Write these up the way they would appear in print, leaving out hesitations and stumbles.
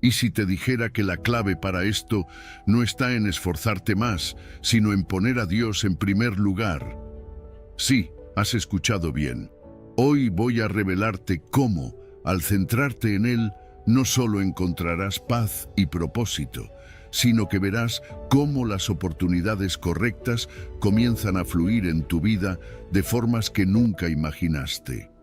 ¿Y si te dijera que la clave para esto no está en esforzarte más, sino en poner a Dios en primer lugar? Sí, has escuchado bien. Hoy voy a revelarte cómo, al centrarte en Él, no solo encontrarás paz y propósito, sino que verás cómo las oportunidades correctas comienzan a fluir en tu vida de formas que nunca imaginaste.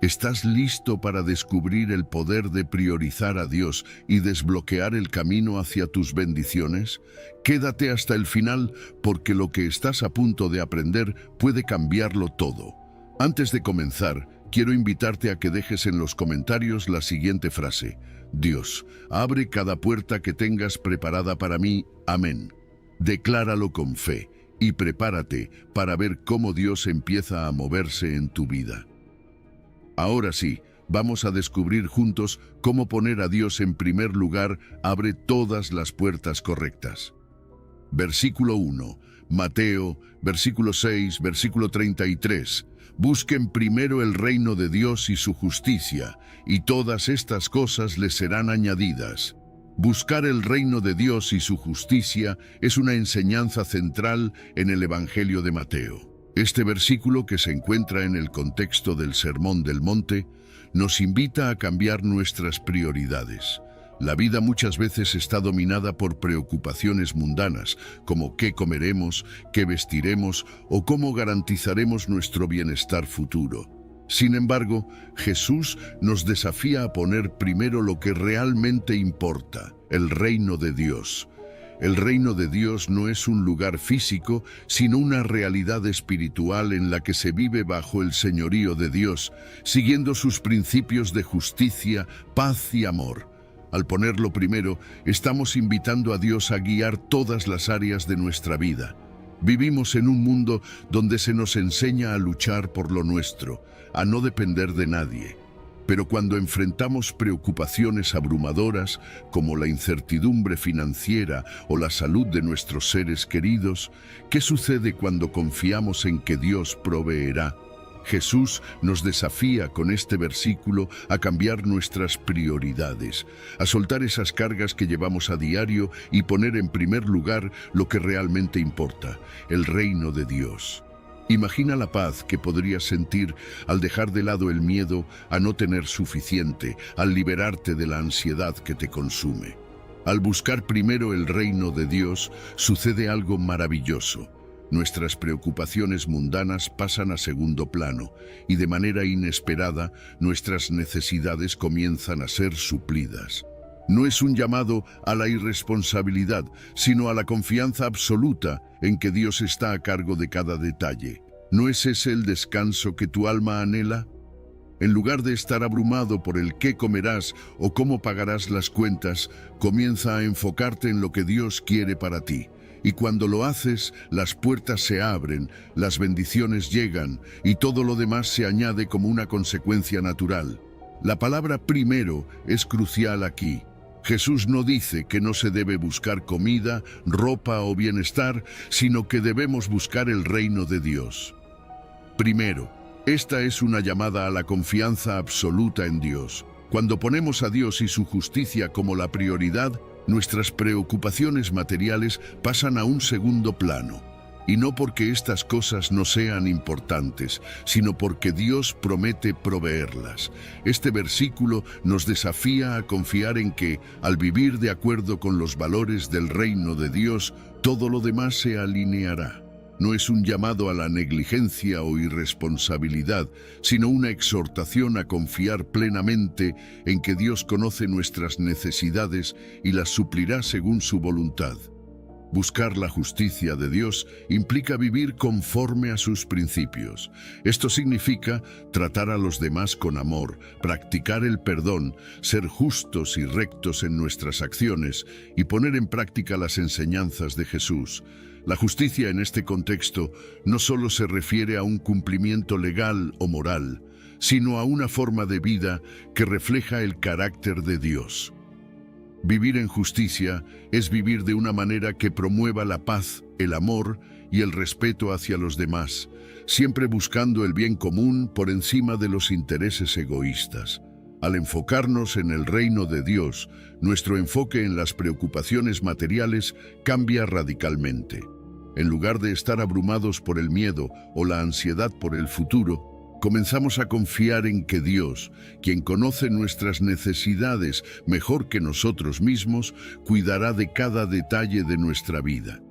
¿Estás listo para descubrir el poder de priorizar a Dios y desbloquear el camino hacia tus bendiciones? Quédate hasta el final porque lo que estás a punto de aprender puede cambiarlo todo. Antes de comenzar, quiero invitarte a que dejes en los comentarios la siguiente frase: Dios, abre cada puerta que tengas preparada para mí. Amén. Decláralo con fe y prepárate para ver cómo Dios empieza a moverse en tu vida. Ahora sí, vamos a descubrir juntos cómo poner a Dios en primer lugar abre todas las puertas correctas. Versículo 1, Mateo, versículo 6, versículo 33. Busquen primero el reino de Dios y su justicia, y todas estas cosas les serán añadidas. Buscar el reino de Dios y su justicia es una enseñanza central en el Evangelio de Mateo. Este versículo, que se encuentra en el contexto del Sermón del Monte, nos invita a cambiar nuestras prioridades. La vida muchas veces está dominada por preocupaciones mundanas, como qué comeremos, qué vestiremos o cómo garantizaremos nuestro bienestar futuro. Sin embargo, Jesús nos desafía a poner primero lo que realmente importa, el reino de Dios. El reino de Dios no es un lugar físico, sino una realidad espiritual en la que se vive bajo el señorío de Dios, siguiendo sus principios de justicia, paz y amor. Al ponerlo primero, estamos invitando a Dios a guiar todas las áreas de nuestra vida. Vivimos en un mundo donde se nos enseña a luchar por lo nuestro, a no depender de nadie. Pero cuando enfrentamos preocupaciones abrumadoras, como la incertidumbre financiera o la salud de nuestros seres queridos, ¿qué sucede cuando confiamos en que Dios proveerá? Jesús nos desafía con este versículo a cambiar nuestras prioridades, a soltar esas cargas que llevamos a diario y poner en primer lugar lo que realmente importa, el reino de Dios. Imagina la paz que podrías sentir al dejar de lado el miedo a no tener suficiente, al liberarte de la ansiedad que te consume. Al buscar primero el reino de Dios, sucede algo maravilloso. Nuestras preocupaciones mundanas pasan a segundo plano y de manera inesperada nuestras necesidades comienzan a ser suplidas. No es un llamado a la irresponsabilidad, sino a la confianza absoluta en que Dios está a cargo de cada detalle. ¿No es ese el descanso que tu alma anhela? En lugar de estar abrumado por el qué comerás o cómo pagarás las cuentas, comienza a enfocarte en lo que Dios quiere para ti. Y cuando lo haces, las puertas se abren, las bendiciones llegan y todo lo demás se añade como una consecuencia natural. La palabra primero es crucial aquí. Jesús no dice que no se debe buscar comida, ropa o bienestar, sino que debemos buscar el reino de Dios. Primero, esta es una llamada a la confianza absoluta en Dios. Cuando ponemos a Dios y su justicia como la prioridad, nuestras preocupaciones materiales pasan a un segundo plano. Y no porque estas cosas no sean importantes, sino porque Dios promete proveerlas. Este versículo nos desafía a confiar en que, al vivir de acuerdo con los valores del reino de Dios, todo lo demás se alineará. No es un llamado a la negligencia o irresponsabilidad, sino una exhortación a confiar plenamente en que Dios conoce nuestras necesidades y las suplirá según su voluntad. Buscar la justicia de Dios implica vivir conforme a sus principios. Esto significa tratar a los demás con amor, practicar el perdón, ser justos y rectos en nuestras acciones y poner en práctica las enseñanzas de Jesús. La justicia en este contexto no solo se refiere a un cumplimiento legal o moral, sino a una forma de vida que refleja el carácter de Dios. Vivir en justicia es vivir de una manera que promueva la paz, el amor y el respeto hacia los demás, siempre buscando el bien común por encima de los intereses egoístas. Al enfocarnos en el reino de Dios, nuestro enfoque en las preocupaciones materiales cambia radicalmente. En lugar de estar abrumados por el miedo o la ansiedad por el futuro, comenzamos a confiar en que Dios, quien conoce nuestras necesidades mejor que nosotros mismos, cuidará de cada detalle de nuestra vida.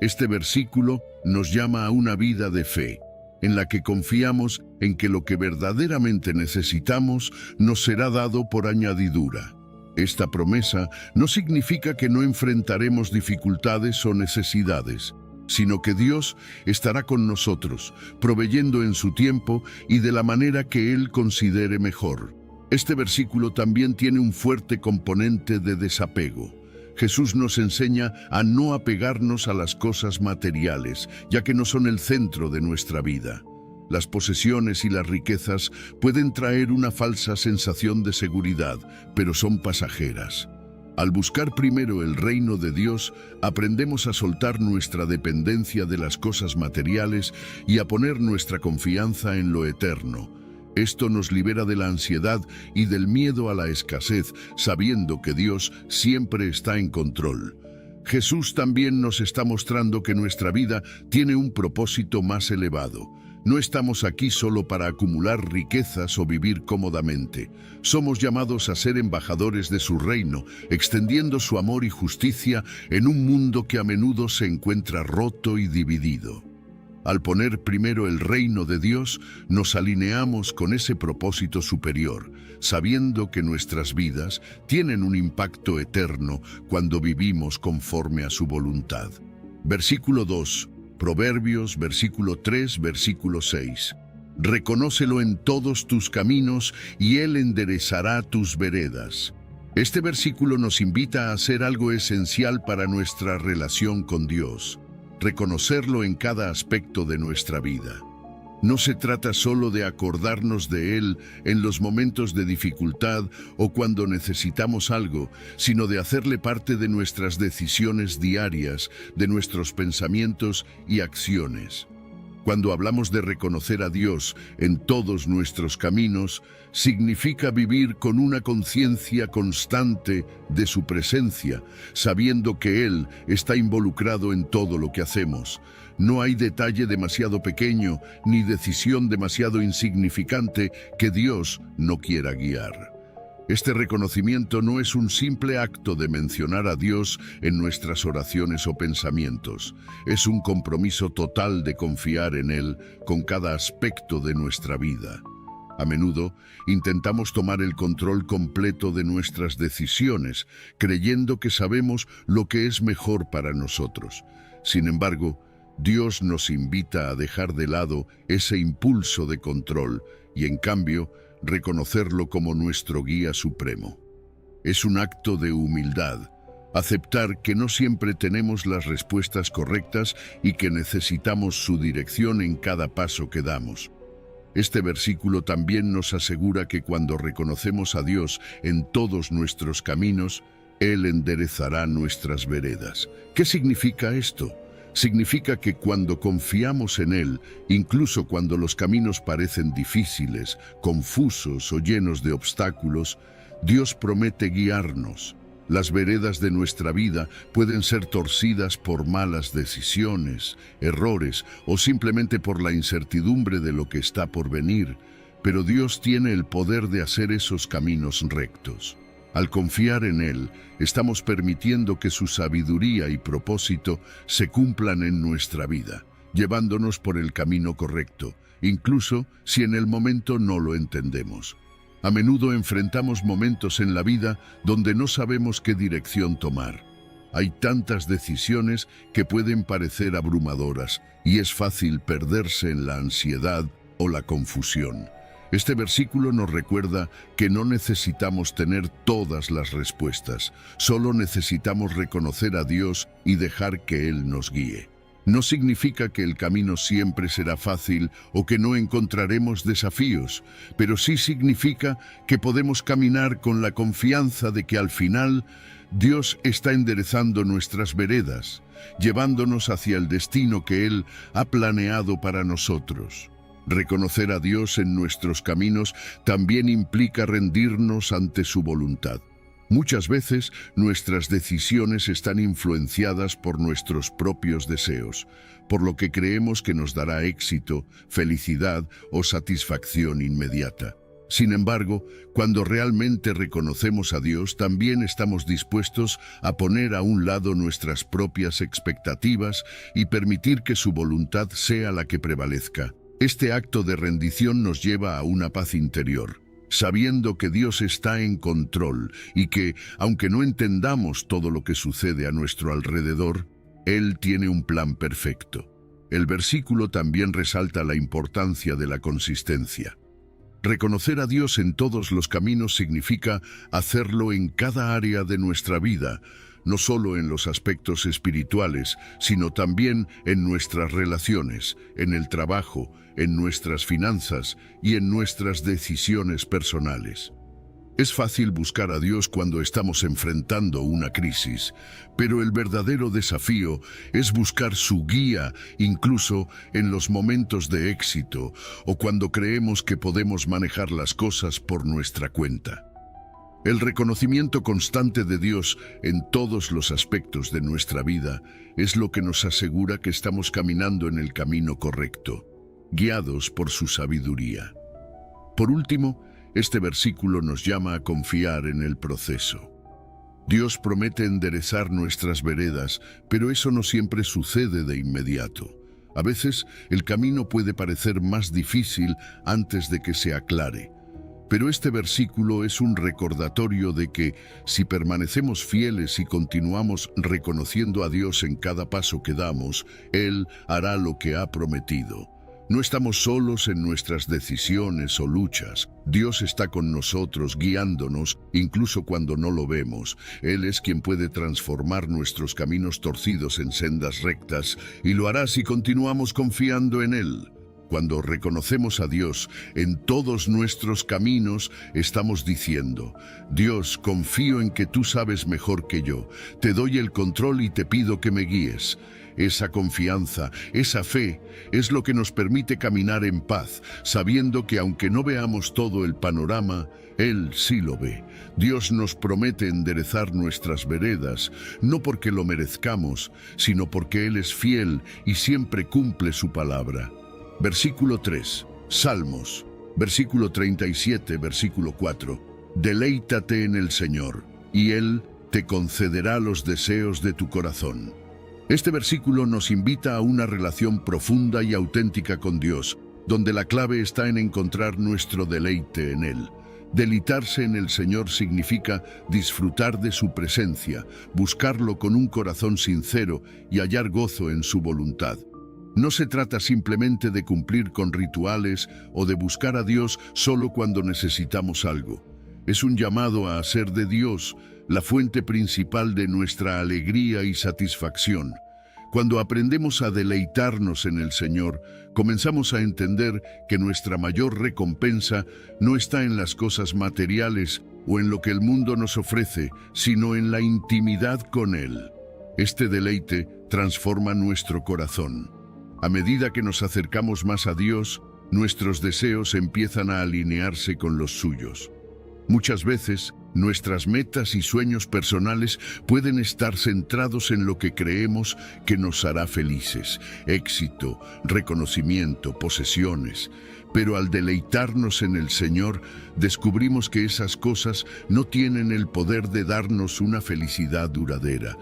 Este versículo nos llama a una vida de fe, en la que confiamos en que lo que verdaderamente necesitamos nos será dado por añadidura. Esta promesa no significa que no enfrentaremos dificultades o necesidades, sino que Dios estará con nosotros, proveyendo en su tiempo y de la manera que Él considere mejor. Este versículo también tiene un fuerte componente de desapego. Jesús nos enseña a no apegarnos a las cosas materiales, ya que no son el centro de nuestra vida. Las posesiones y las riquezas pueden traer una falsa sensación de seguridad, pero son pasajeras. Al buscar primero el reino de Dios, aprendemos a soltar nuestra dependencia de las cosas materiales y a poner nuestra confianza en lo eterno. Esto nos libera de la ansiedad y del miedo a la escasez, sabiendo que Dios siempre está en control. Jesús también nos está mostrando que nuestra vida tiene un propósito más elevado. No estamos aquí solo para acumular riquezas o vivir cómodamente. Somos llamados a ser embajadores de su reino, extendiendo su amor y justicia en un mundo que a menudo se encuentra roto y dividido. Al poner primero el reino de Dios, nos alineamos con ese propósito superior, sabiendo que nuestras vidas tienen un impacto eterno cuando vivimos conforme a su voluntad. Versículo 2. Proverbios, versículo 3, versículo 6. Reconócelo en todos tus caminos y Él enderezará tus veredas. Este versículo nos invita a hacer algo esencial para nuestra relación con Dios: reconocerlo en cada aspecto de nuestra vida. No se trata solo de acordarnos de Él en los momentos de dificultad o cuando necesitamos algo, sino de hacerle parte de nuestras decisiones diarias, de nuestros pensamientos y acciones. Cuando hablamos de reconocer a Dios en todos nuestros caminos, significa vivir con una conciencia constante de su presencia, sabiendo que Él está involucrado en todo lo que hacemos. No hay detalle demasiado pequeño ni decisión demasiado insignificante que Dios no quiera guiar. Este reconocimiento no es un simple acto de mencionar a Dios en nuestras oraciones o pensamientos. Es un compromiso total de confiar en Él con cada aspecto de nuestra vida. A menudo intentamos tomar el control completo de nuestras decisiones, creyendo que sabemos lo que es mejor para nosotros. Sin embargo, Dios nos invita a dejar de lado ese impulso de control y, en cambio, reconocerlo como nuestro guía supremo. Es un acto de humildad, aceptar que no siempre tenemos las respuestas correctas y que necesitamos su dirección en cada paso que damos. Este versículo también nos asegura que cuando reconocemos a Dios en todos nuestros caminos, Él enderezará nuestras veredas. ¿Qué significa esto? Significa que cuando confiamos en Él, incluso cuando los caminos parecen difíciles, confusos o llenos de obstáculos, Dios promete guiarnos. Las veredas de nuestra vida pueden ser torcidas por malas decisiones, errores o simplemente por la incertidumbre de lo que está por venir, pero Dios tiene el poder de hacer esos caminos rectos. Al confiar en Él, estamos permitiendo que su sabiduría y propósito se cumplan en nuestra vida, llevándonos por el camino correcto, incluso si en el momento no lo entendemos. A menudo enfrentamos momentos en la vida donde no sabemos qué dirección tomar. Hay tantas decisiones que pueden parecer abrumadoras y es fácil perderse en la ansiedad o la confusión. Este versículo nos recuerda que no necesitamos tener todas las respuestas, solo necesitamos reconocer a Dios y dejar que Él nos guíe. No significa que el camino siempre será fácil o que no encontraremos desafíos, pero sí significa que podemos caminar con la confianza de que al final Dios está enderezando nuestras veredas, llevándonos hacia el destino que Él ha planeado para nosotros. Reconocer a Dios en nuestros caminos también implica rendirnos ante su voluntad. Muchas veces nuestras decisiones están influenciadas por nuestros propios deseos, por lo que creemos que nos dará éxito, felicidad o satisfacción inmediata. Sin embargo, cuando realmente reconocemos a Dios, también estamos dispuestos a poner a un lado nuestras propias expectativas y permitir que su voluntad sea la que prevalezca. Este acto de rendición nos lleva a una paz interior, sabiendo que Dios está en control y que, aunque no entendamos todo lo que sucede a nuestro alrededor, Él tiene un plan perfecto. El versículo también resalta la importancia de la consistencia. Reconocer a Dios en todos los caminos significa hacerlo en cada área de nuestra vida, no solo en los aspectos espirituales, sino también en nuestras relaciones, en el trabajo, en nuestras finanzas y en nuestras decisiones personales. Es fácil buscar a Dios cuando estamos enfrentando una crisis, pero el verdadero desafío es buscar su guía incluso en los momentos de éxito o cuando creemos que podemos manejar las cosas por nuestra cuenta. El reconocimiento constante de Dios en todos los aspectos de nuestra vida es lo que nos asegura que estamos caminando en el camino correcto, guiados por su sabiduría. Por último, este versículo nos llama a confiar en el proceso. Dios promete enderezar nuestras veredas, pero eso no siempre sucede de inmediato. A veces, el camino puede parecer más difícil antes de que se aclare. Pero este versículo es un recordatorio de que, si permanecemos fieles y continuamos reconociendo a Dios en cada paso que damos, Él hará lo que ha prometido. No estamos solos en nuestras decisiones o luchas. Dios está con nosotros, guiándonos, incluso cuando no lo vemos. Él es quien puede transformar nuestros caminos torcidos en sendas rectas, y lo hará si continuamos confiando en Él. Cuando reconocemos a Dios en todos nuestros caminos, estamos diciendo: Dios, confío en que tú sabes mejor que yo. Te doy el control y te pido que me guíes. Esa confianza, esa fe, es lo que nos permite caminar en paz, sabiendo que aunque no veamos todo el panorama, Él sí lo ve. Dios nos promete enderezar nuestras veredas, no porque lo merezcamos, sino porque Él es fiel y siempre cumple su palabra. Versículo 3. Salmos. Versículo 37, versículo 4. Deleítate en el Señor, y Él te concederá los deseos de tu corazón. Este versículo nos invita a una relación profunda y auténtica con Dios, donde la clave está en encontrar nuestro deleite en Él. Deleitarse en el Señor significa disfrutar de su presencia, buscarlo con un corazón sincero y hallar gozo en su voluntad. No se trata simplemente de cumplir con rituales o de buscar a Dios solo cuando necesitamos algo. Es un llamado a hacer de Dios la fuente principal de nuestra alegría y satisfacción. Cuando aprendemos a deleitarnos en el Señor, comenzamos a entender que nuestra mayor recompensa no está en las cosas materiales o en lo que el mundo nos ofrece, sino en la intimidad con Él. Este deleite transforma nuestro corazón. A medida que nos acercamos más a Dios, nuestros deseos empiezan a alinearse con los suyos. Muchas veces, nuestras metas y sueños personales pueden estar centrados en lo que creemos que nos hará felices: éxito, reconocimiento, posesiones. Pero al deleitarnos en el Señor, descubrimos que esas cosas no tienen el poder de darnos una felicidad duradera.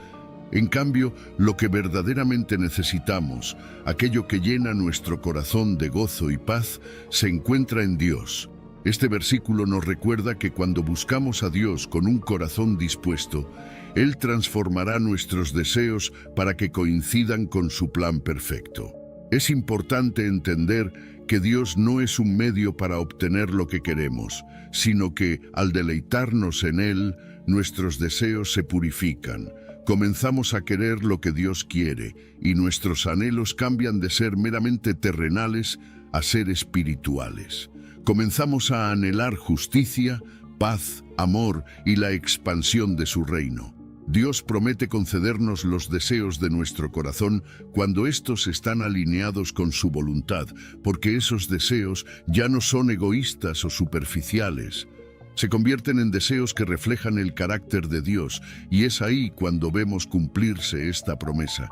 En cambio, lo que verdaderamente necesitamos, aquello que llena nuestro corazón de gozo y paz, se encuentra en Dios. Este versículo nos recuerda que cuando buscamos a Dios con un corazón dispuesto, Él transformará nuestros deseos para que coincidan con su plan perfecto. Es importante entender que Dios no es un medio para obtener lo que queremos, sino que, al deleitarnos en Él, nuestros deseos se purifican. Comenzamos a querer lo que Dios quiere, y nuestros anhelos cambian de ser meramente terrenales a ser espirituales. Comenzamos a anhelar justicia, paz, amor y la expansión de su reino. Dios promete concedernos los deseos de nuestro corazón cuando estos están alineados con su voluntad, porque esos deseos ya no son egoístas o superficiales. Se convierten en deseos que reflejan el carácter de Dios, y es ahí cuando vemos cumplirse esta promesa.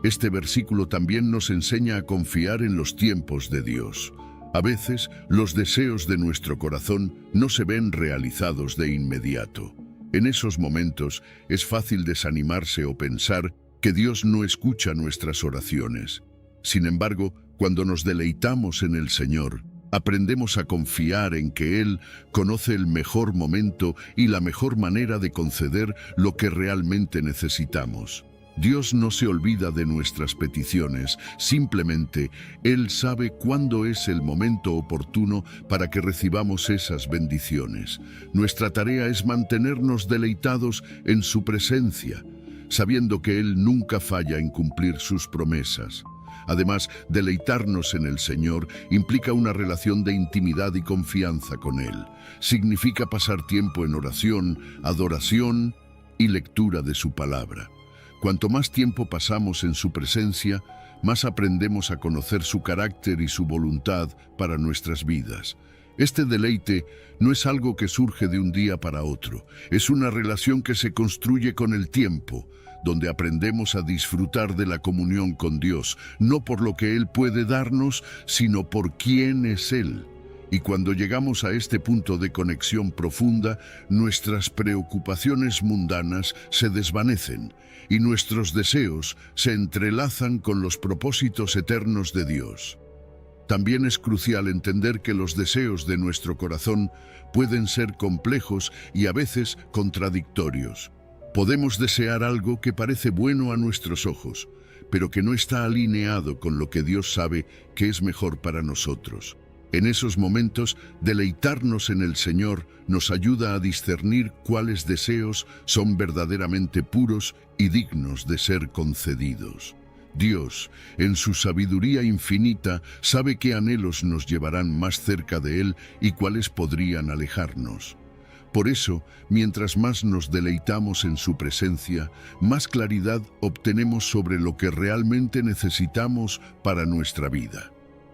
Este versículo también nos enseña a confiar en los tiempos de Dios. A veces, los deseos de nuestro corazón no se ven realizados de inmediato. En esos momentos es fácil desanimarse o pensar que Dios no escucha nuestras oraciones. Sin embargo, cuando nos deleitamos en el Señor, aprendemos a confiar en que Él conoce el mejor momento y la mejor manera de conceder lo que realmente necesitamos. Dios no se olvida de nuestras peticiones, simplemente Él sabe cuándo es el momento oportuno para que recibamos esas bendiciones. Nuestra tarea es mantenernos deleitados en su presencia, sabiendo que Él nunca falla en cumplir sus promesas. Además, deleitarnos en el Señor implica una relación de intimidad y confianza con Él. Significa pasar tiempo en oración, adoración y lectura de su palabra. Cuanto más tiempo pasamos en su presencia, más aprendemos a conocer su carácter y su voluntad para nuestras vidas. Este deleite no es algo que surge de un día para otro, es una relación que se construye con el tiempo, donde aprendemos a disfrutar de la comunión con Dios, no por lo que Él puede darnos, sino por quién es Él. Y cuando llegamos a este punto de conexión profunda, nuestras preocupaciones mundanas se desvanecen y nuestros deseos se entrelazan con los propósitos eternos de Dios. También es crucial entender que los deseos de nuestro corazón pueden ser complejos y a veces contradictorios. Podemos desear algo que parece bueno a nuestros ojos, pero que no está alineado con lo que Dios sabe que es mejor para nosotros. En esos momentos, deleitarnos en el Señor nos ayuda a discernir cuáles deseos son verdaderamente puros y dignos de ser concedidos. Dios, en su sabiduría infinita, sabe qué anhelos nos llevarán más cerca de Él y cuáles podrían alejarnos. Por eso, mientras más nos deleitamos en su presencia, más claridad obtenemos sobre lo que realmente necesitamos para nuestra vida.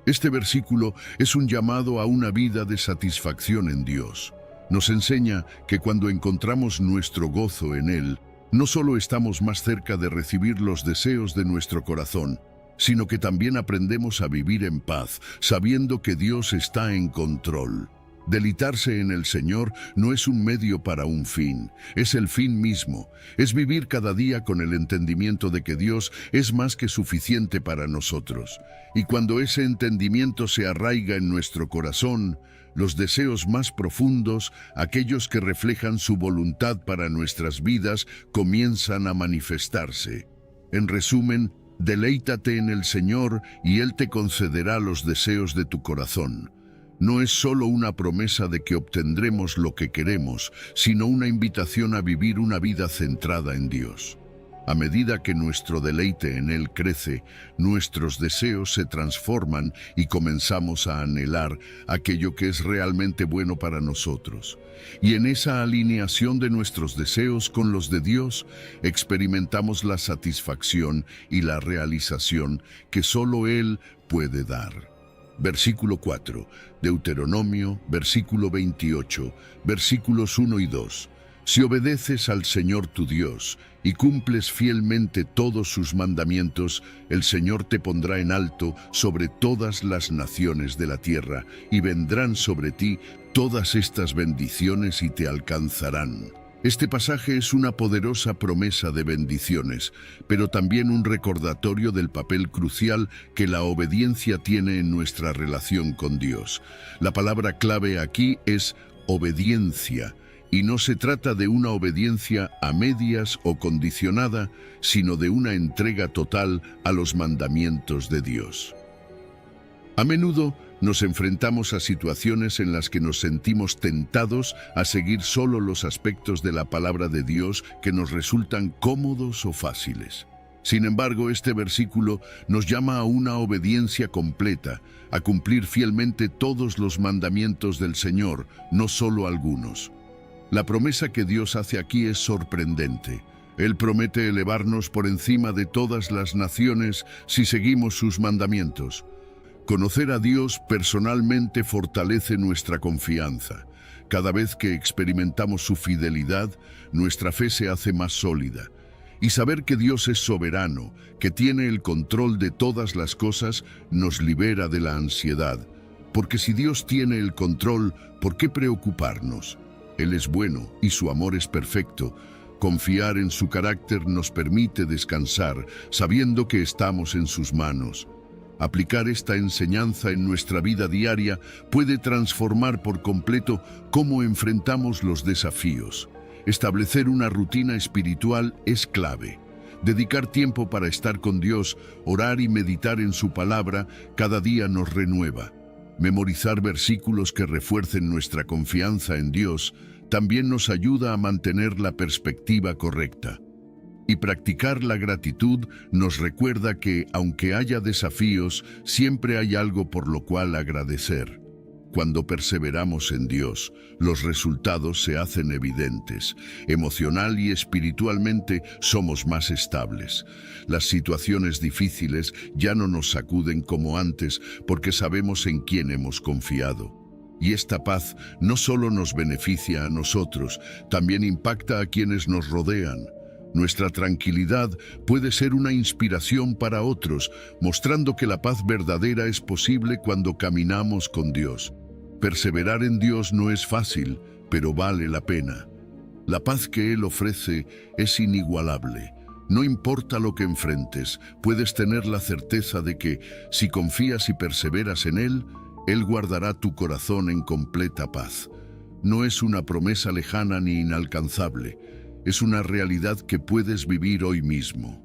Este versículo es un llamado a una vida de satisfacción en Dios. Nos enseña que cuando encontramos nuestro gozo en Él, no solo estamos más cerca de recibir los deseos de nuestro corazón, sino que también aprendemos a vivir en paz, sabiendo que Dios está en control. Deleitarse en el Señor no es un medio para un fin, es el fin mismo. Es vivir cada día con el entendimiento de que Dios es más que suficiente para nosotros. Y cuando ese entendimiento se arraiga en nuestro corazón, los deseos más profundos, aquellos que reflejan su voluntad para nuestras vidas, comienzan a manifestarse. En resumen, deleítate en el Señor y Él te concederá los deseos de tu corazón. No es solo una promesa de que obtendremos lo que queremos, sino una invitación a vivir una vida centrada en Dios. A medida que nuestro deleite en Él crece, nuestros deseos se transforman y comenzamos a anhelar aquello que es realmente bueno para nosotros. Y en esa alineación de nuestros deseos con los de Dios, experimentamos la satisfacción y la realización que solo Él puede dar. Versículo 4, Deuteronomio, versículo 28, versículos 1 y 2. Si obedeces al Señor tu Dios y cumples fielmente todos sus mandamientos, el Señor te pondrá en alto sobre todas las naciones de la tierra, y vendrán sobre ti todas estas bendiciones y te alcanzarán. Este pasaje es una poderosa promesa de bendiciones, pero también un recordatorio del papel crucial que la obediencia tiene en nuestra relación con Dios. La palabra clave aquí es obediencia, y no se trata de una obediencia a medias o condicionada, sino de una entrega total a los mandamientos de Dios. A menudo nos enfrentamos a situaciones en las que nos sentimos tentados a seguir solo los aspectos de la palabra de Dios que nos resultan cómodos o fáciles. Sin embargo, este versículo nos llama a una obediencia completa, a cumplir fielmente todos los mandamientos del Señor, no solo algunos. La promesa que Dios hace aquí es sorprendente. Él promete elevarnos por encima de todas las naciones si seguimos sus mandamientos. Conocer a Dios personalmente fortalece nuestra confianza. Cada vez que experimentamos su fidelidad, nuestra fe se hace más sólida. Y saber que Dios es soberano, que tiene el control de todas las cosas, nos libera de la ansiedad. Porque si Dios tiene el control, ¿por qué preocuparnos? Él es bueno y su amor es perfecto. Confiar en su carácter nos permite descansar, sabiendo que estamos en sus manos. Aplicar esta enseñanza en nuestra vida diaria puede transformar por completo cómo enfrentamos los desafíos. Establecer una rutina espiritual es clave. Dedicar tiempo para estar con Dios, orar y meditar en su palabra cada día nos renueva. Memorizar versículos que refuercen nuestra confianza en Dios también nos ayuda a mantener la perspectiva correcta. Y practicar la gratitud nos recuerda que, aunque haya desafíos, siempre hay algo por lo cual agradecer. Cuando perseveramos en Dios, los resultados se hacen evidentes. Emocional y espiritualmente somos más estables. Las situaciones difíciles ya no nos sacuden como antes porque sabemos en quién hemos confiado. Y esta paz no solo nos beneficia a nosotros, también impacta a quienes nos rodean. Nuestra tranquilidad puede ser una inspiración para otros, mostrando que la paz verdadera es posible cuando caminamos con Dios. Perseverar en Dios no es fácil, pero vale la pena. La paz que Él ofrece es inigualable. No importa lo que enfrentes, puedes tener la certeza de que, si confías y perseveras en Él guardará tu corazón en completa paz. No es una promesa lejana ni inalcanzable. Es una realidad que puedes vivir hoy mismo.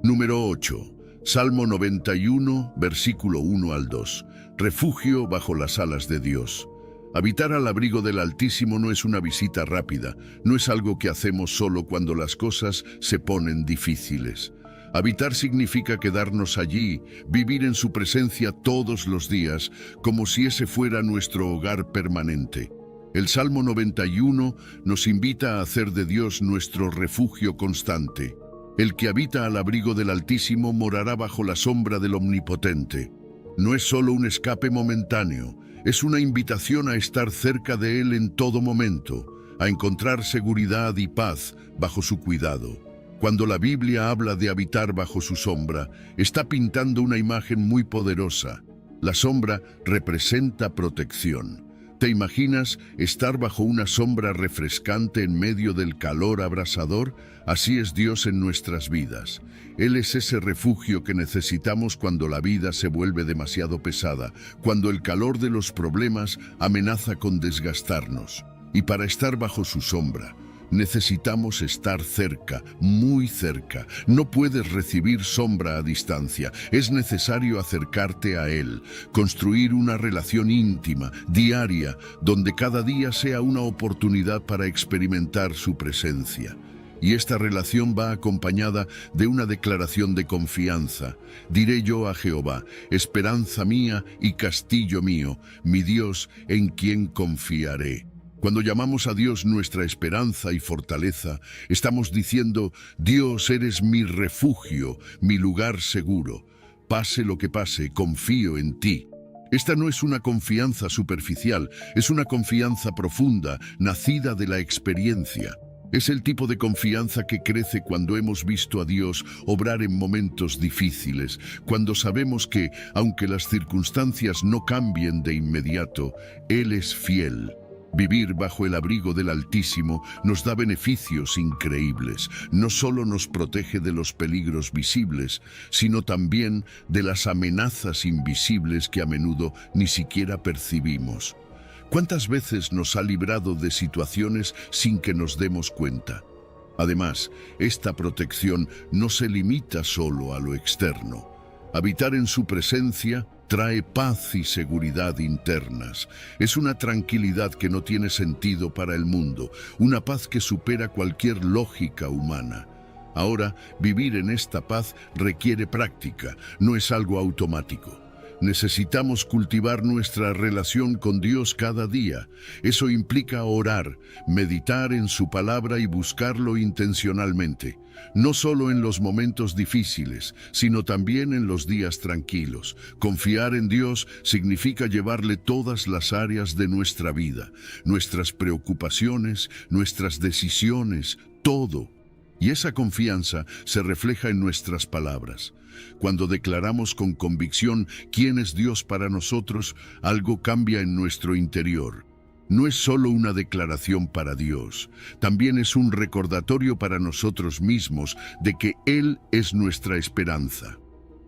Número 8. Salmo 91, versículo 1 al 2. Refugio bajo las alas de Dios. Habitar al abrigo del Altísimo no es una visita rápida, no es algo que hacemos solo cuando las cosas se ponen difíciles. Habitar significa quedarnos allí, vivir en su presencia todos los días, como si ese fuera nuestro hogar permanente. El Salmo 91 nos invita a hacer de Dios nuestro refugio constante. El que habita al abrigo del Altísimo morará bajo la sombra del Omnipotente. No es solo un escape momentáneo, es una invitación a estar cerca de Él en todo momento, a encontrar seguridad y paz bajo su cuidado. Cuando la Biblia habla de habitar bajo su sombra, está pintando una imagen muy poderosa. La sombra representa protección. ¿Te imaginas estar bajo una sombra refrescante en medio del calor abrasador? Así es Dios en nuestras vidas. Él es ese refugio que necesitamos cuando la vida se vuelve demasiado pesada, cuando el calor de los problemas amenaza con desgastarnos. Y para estar bajo su sombra, necesitamos estar cerca, muy cerca. No puedes recibir sombra a distancia. Es necesario acercarte a Él, construir una relación íntima, diaria, donde cada día sea una oportunidad para experimentar su presencia. Y esta relación va acompañada de una declaración de confianza. Diré yo a Jehová, esperanza mía y castillo mío, mi Dios en quien confiaré. Cuando llamamos a Dios nuestra esperanza y fortaleza, estamos diciendo, Dios, eres mi refugio, mi lugar seguro. Pase lo que pase, confío en ti. Esta no es una confianza superficial, es una confianza profunda, nacida de la experiencia. Es el tipo de confianza que crece cuando hemos visto a Dios obrar en momentos difíciles, cuando sabemos que, aunque las circunstancias no cambien de inmediato, Él es fiel. Vivir bajo el abrigo del Altísimo nos da beneficios increíbles. No solo nos protege de los peligros visibles, sino también de las amenazas invisibles que a menudo ni siquiera percibimos. ¿Cuántas veces nos ha librado de situaciones sin que nos demos cuenta? Además, esta protección no se limita solo a lo externo. Habitar en su presencia trae paz y seguridad internas. Es una tranquilidad que no tiene sentido para el mundo, una paz que supera cualquier lógica humana. Ahora, vivir en esta paz requiere práctica, no es algo automático. Necesitamos cultivar nuestra relación con Dios cada día. Eso implica orar, meditar en su palabra y buscarlo intencionalmente. No solo en los momentos difíciles, sino también en los días tranquilos. Confiar en Dios significa llevarle todas las áreas de nuestra vida, nuestras preocupaciones, nuestras decisiones, todo. Y esa confianza se refleja en nuestras palabras. Cuando declaramos con convicción quién es Dios para nosotros, algo cambia en nuestro interior. No es solo una declaración para Dios, también es un recordatorio para nosotros mismos de que Él es nuestra esperanza.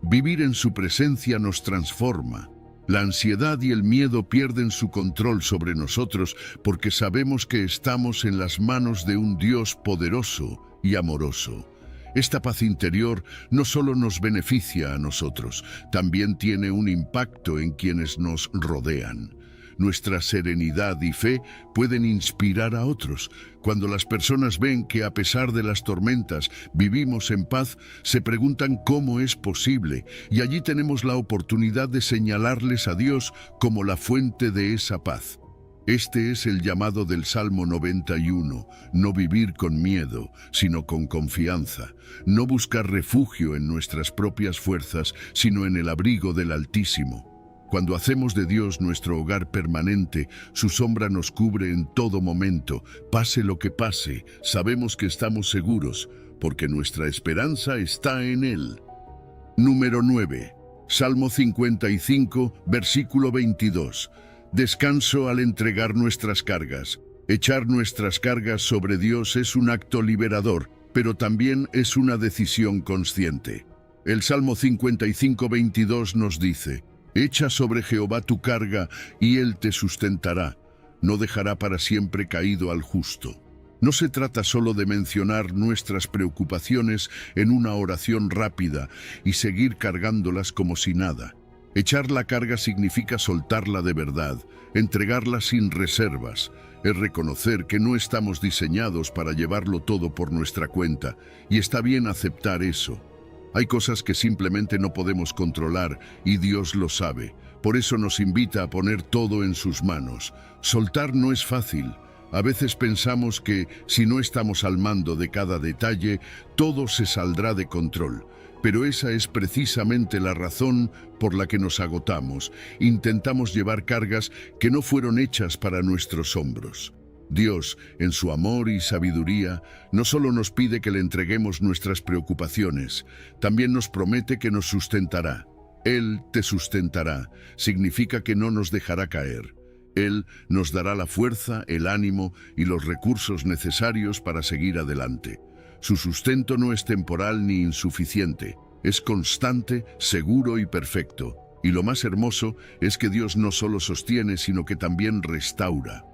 Vivir en su presencia nos transforma. La ansiedad y el miedo pierden su control sobre nosotros porque sabemos que estamos en las manos de un Dios poderoso y amoroso. Esta paz interior no solo nos beneficia a nosotros, también tiene un impacto en quienes nos rodean. Nuestra serenidad y fe pueden inspirar a otros. Cuando las personas ven que a pesar de las tormentas vivimos en paz, se preguntan cómo es posible, y allí tenemos la oportunidad de señalarles a Dios como la fuente de esa paz. Este es el llamado del Salmo 91, no vivir con miedo, sino con confianza, no buscar refugio en nuestras propias fuerzas, sino en el abrigo del Altísimo. Cuando hacemos de Dios nuestro hogar permanente, su sombra nos cubre en todo momento. Pase lo que pase, sabemos que estamos seguros, porque nuestra esperanza está en Él. Número 9. Salmo 55, versículo 22. Descanso al entregar nuestras cargas. Echar nuestras cargas sobre Dios es un acto liberador, pero también es una decisión consciente. El Salmo 55, 22 nos dice: echa sobre Jehová tu carga, y Él te sustentará. No dejará para siempre caído al justo. No se trata solo de mencionar nuestras preocupaciones en una oración rápida y seguir cargándolas como si nada. Echar la carga significa soltarla de verdad, entregarla sin reservas. Es reconocer que no estamos diseñados para llevarlo todo por nuestra cuenta, y está bien aceptar eso. Hay cosas que simplemente no podemos controlar y Dios lo sabe. Por eso nos invita a poner todo en sus manos. Soltar no es fácil. A veces pensamos que si no estamos al mando de cada detalle, todo se saldrá de control. Pero esa es precisamente la razón por la que nos agotamos. Intentamos llevar cargas que no fueron hechas para nuestros hombros. Dios, en su amor y sabiduría, no solo nos pide que le entreguemos nuestras preocupaciones, también nos promete que nos sustentará. Él te sustentará, significa que no nos dejará caer. Él nos dará la fuerza, el ánimo y los recursos necesarios para seguir adelante. Su sustento no es temporal ni insuficiente, es constante, seguro y perfecto. Y lo más hermoso es que Dios no solo sostiene, sino que también restaura.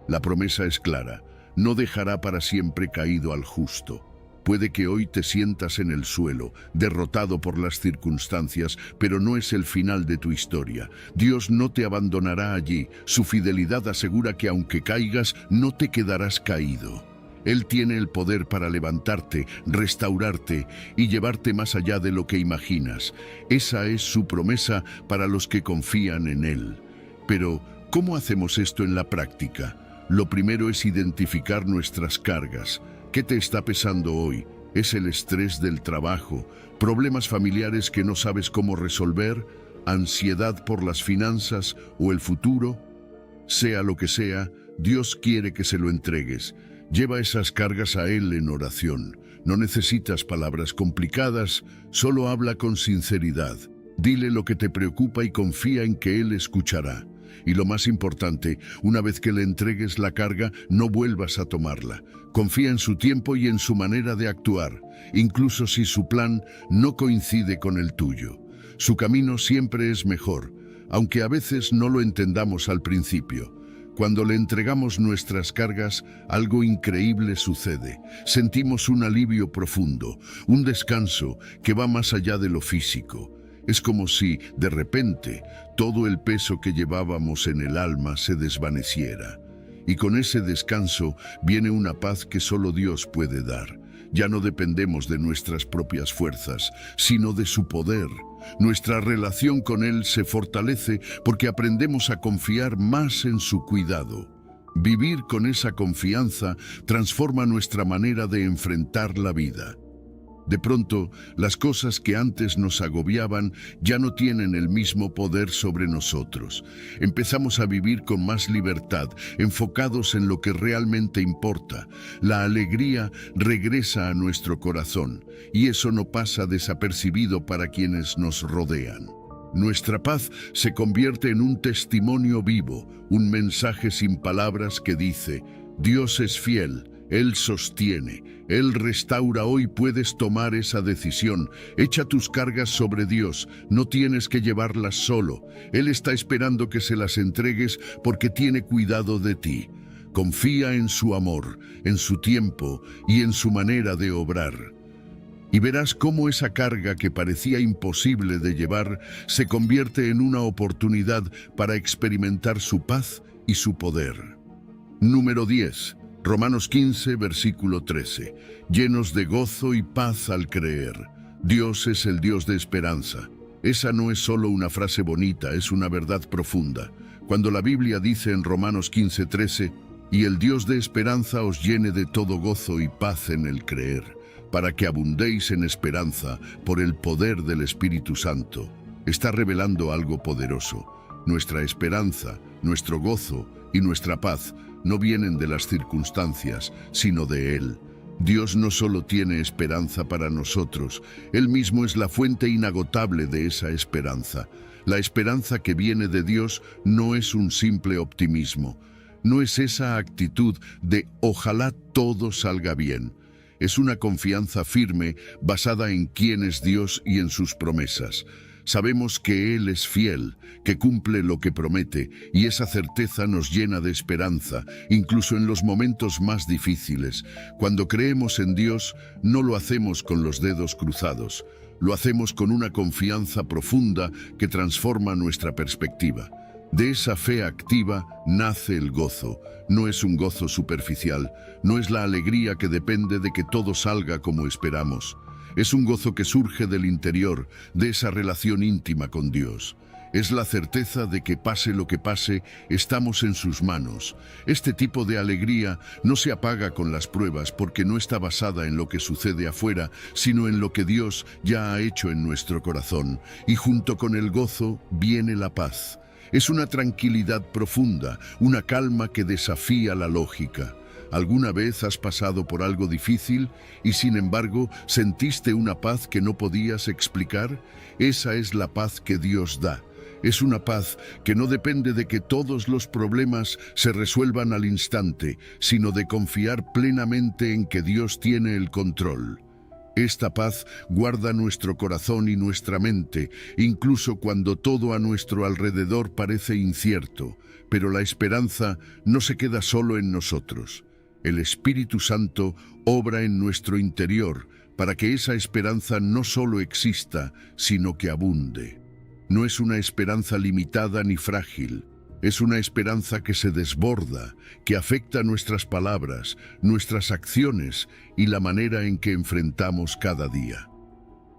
La promesa es clara, no dejará para siempre caído al justo. Puede que hoy te sientas en el suelo, derrotado por las circunstancias, pero no es el final de tu historia. Dios no te abandonará allí. Su fidelidad asegura que aunque caigas, no te quedarás caído. Él tiene el poder para levantarte, restaurarte y llevarte más allá de lo que imaginas. Esa es su promesa para los que confían en Él. Pero, ¿cómo hacemos esto en la práctica? Lo primero es identificar nuestras cargas. ¿Qué te está pesando hoy? ¿Es el estrés del trabajo? ¿Problemas familiares que no sabes cómo resolver? ¿Ansiedad por las finanzas o el futuro? Sea lo que sea, Dios quiere que se lo entregues. Lleva esas cargas a Él en oración. No necesitas palabras complicadas, solo habla con sinceridad. Dile lo que te preocupa y confía en que Él escuchará. Y lo más importante, una vez que le entregues la carga, no vuelvas a tomarla. Confía en su tiempo y en su manera de actuar, incluso si su plan no coincide con el tuyo. Su camino siempre es mejor, aunque a veces no lo entendamos al principio. Cuando le entregamos nuestras cargas, algo increíble sucede. Sentimos un alivio profundo, un descanso que va más allá de lo físico. Es como si, de repente, todo el peso que llevábamos en el alma se desvaneciera. Y con ese descanso viene una paz que solo Dios puede dar. Ya no dependemos de nuestras propias fuerzas, sino de su poder. Nuestra relación con Él se fortalece porque aprendemos a confiar más en su cuidado. Vivir con esa confianza transforma nuestra manera de enfrentar la vida. De pronto, las cosas que antes nos agobiaban ya no tienen el mismo poder sobre nosotros. Empezamos a vivir con más libertad, enfocados en lo que realmente importa. La alegría regresa a nuestro corazón, y eso no pasa desapercibido para quienes nos rodean. Nuestra paz se convierte en un testimonio vivo, un mensaje sin palabras que dice: Dios es fiel. Él sostiene, Él restaura. Hoy puedes tomar esa decisión. Echa tus cargas sobre Dios, no tienes que llevarlas solo. Él está esperando que se las entregues porque tiene cuidado de ti. Confía en su amor, en su tiempo y en su manera de obrar. Y verás cómo esa carga que parecía imposible de llevar se convierte en una oportunidad para experimentar su paz y su poder. Número 10. Romanos 15, versículo 13. Llenos de gozo y paz al creer. Dios es el Dios de esperanza. Esa no es solo una frase bonita, es una verdad profunda. Cuando la Biblia dice en Romanos 15, 13, y el Dios de esperanza os llene de todo gozo y paz en el creer, para que abundéis en esperanza por el poder del Espíritu Santo. Está revelando algo poderoso. Nuestra esperanza, nuestro gozo y nuestra paz no vienen de las circunstancias, sino de Él. Dios no solo tiene esperanza para nosotros, Él mismo es la fuente inagotable de esa esperanza. La esperanza que viene de Dios no es un simple optimismo, no es esa actitud de ojalá todo salga bien. Es una confianza firme basada en quién es Dios y en sus promesas. Sabemos que Él es fiel, que cumple lo que promete, y esa certeza nos llena de esperanza, incluso en los momentos más difíciles. Cuando creemos en Dios, no lo hacemos con los dedos cruzados, lo hacemos con una confianza profunda que transforma nuestra perspectiva. De esa fe activa nace el gozo. No es un gozo superficial, no es la alegría que depende de que todo salga como esperamos. Es un gozo que surge del interior, de esa relación íntima con Dios. Es la certeza de que pase lo que pase, estamos en sus manos. Este tipo de alegría no se apaga con las pruebas porque no está basada en lo que sucede afuera, sino en lo que Dios ya ha hecho en nuestro corazón. Y junto con el gozo viene la paz. Es una tranquilidad profunda, una calma que desafía la lógica. ¿Alguna vez has pasado por algo difícil y sin embargo sentiste una paz que no podías explicar? Esa es la paz que Dios da. Es una paz que no depende de que todos los problemas se resuelvan al instante, sino de confiar plenamente en que Dios tiene el control. Esta paz guarda nuestro corazón y nuestra mente, incluso cuando todo a nuestro alrededor parece incierto, pero la esperanza no se queda solo en nosotros. El Espíritu Santo obra en nuestro interior para que esa esperanza no solo exista, sino que abunde. No es una esperanza limitada ni frágil, es una esperanza que se desborda, que afecta nuestras palabras, nuestras acciones y la manera en que enfrentamos cada día.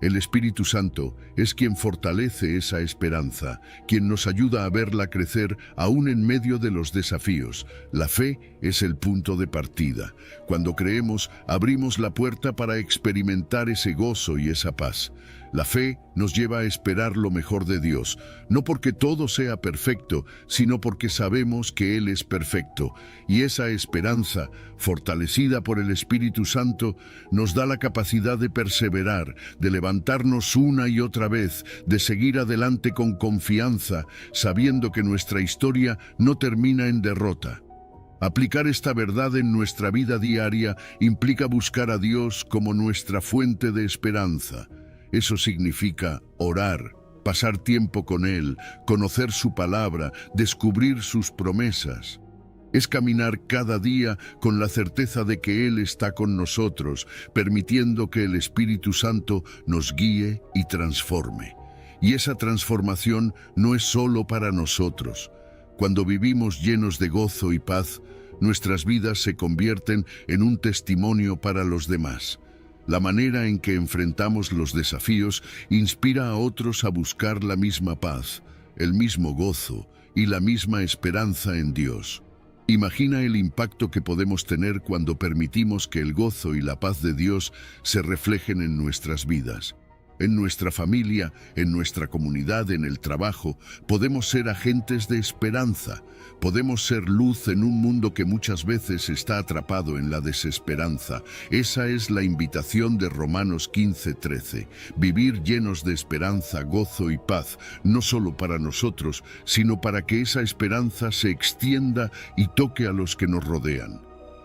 El Espíritu Santo es quien fortalece esa esperanza, quien nos ayuda a verla crecer aún en medio de los desafíos. La fe es el punto de partida. Cuando creemos, abrimos la puerta para experimentar ese gozo y esa paz. La fe nos lleva a esperar lo mejor de Dios, no porque todo sea perfecto, sino porque sabemos que Él es perfecto. Y esa esperanza, fortalecida por el Espíritu Santo, nos da la capacidad de perseverar, de levantarnos una y otra vez, de seguir adelante con confianza, sabiendo que nuestra historia no termina en derrota. Aplicar esta verdad en nuestra vida diaria implica buscar a Dios como nuestra fuente de esperanza. Eso significa orar, pasar tiempo con Él, conocer su palabra, descubrir sus promesas. Es caminar cada día con la certeza de que Él está con nosotros, permitiendo que el Espíritu Santo nos guíe y transforme. Y esa transformación no es solo para nosotros. Cuando vivimos llenos de gozo y paz, nuestras vidas se convierten en un testimonio para los demás. La manera en que enfrentamos los desafíos inspira a otros a buscar la misma paz, el mismo gozo y la misma esperanza en Dios. Imagina el impacto que podemos tener cuando permitimos que el gozo y la paz de Dios se reflejen en nuestras vidas. En nuestra familia, en nuestra comunidad, en el trabajo, podemos ser agentes de esperanza. Podemos ser luz en un mundo que muchas veces está atrapado en la desesperanza. Esa es la invitación de Romanos 15:13. Vivir llenos de esperanza, gozo y paz, no solo para nosotros, sino para que esa esperanza se extienda y toque a los que nos rodean.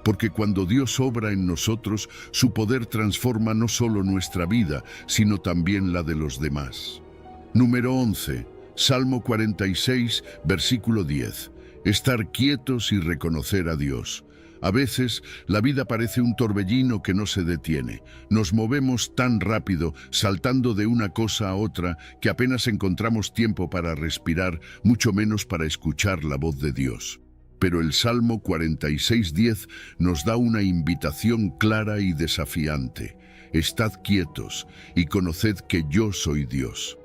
Porque cuando Dios obra en nosotros, su poder transforma no solo nuestra vida, sino también la de los demás. Número 11. Salmo 46, versículo 10. Estar quietos y reconocer a Dios. A veces, la vida parece un torbellino que no se detiene. Nos movemos tan rápido, saltando de una cosa a otra, que apenas encontramos tiempo para respirar, mucho menos para escuchar la voz de Dios. Pero el Salmo 46:10 nos da una invitación clara y desafiante. Estad quietos y conoced que yo soy Dios.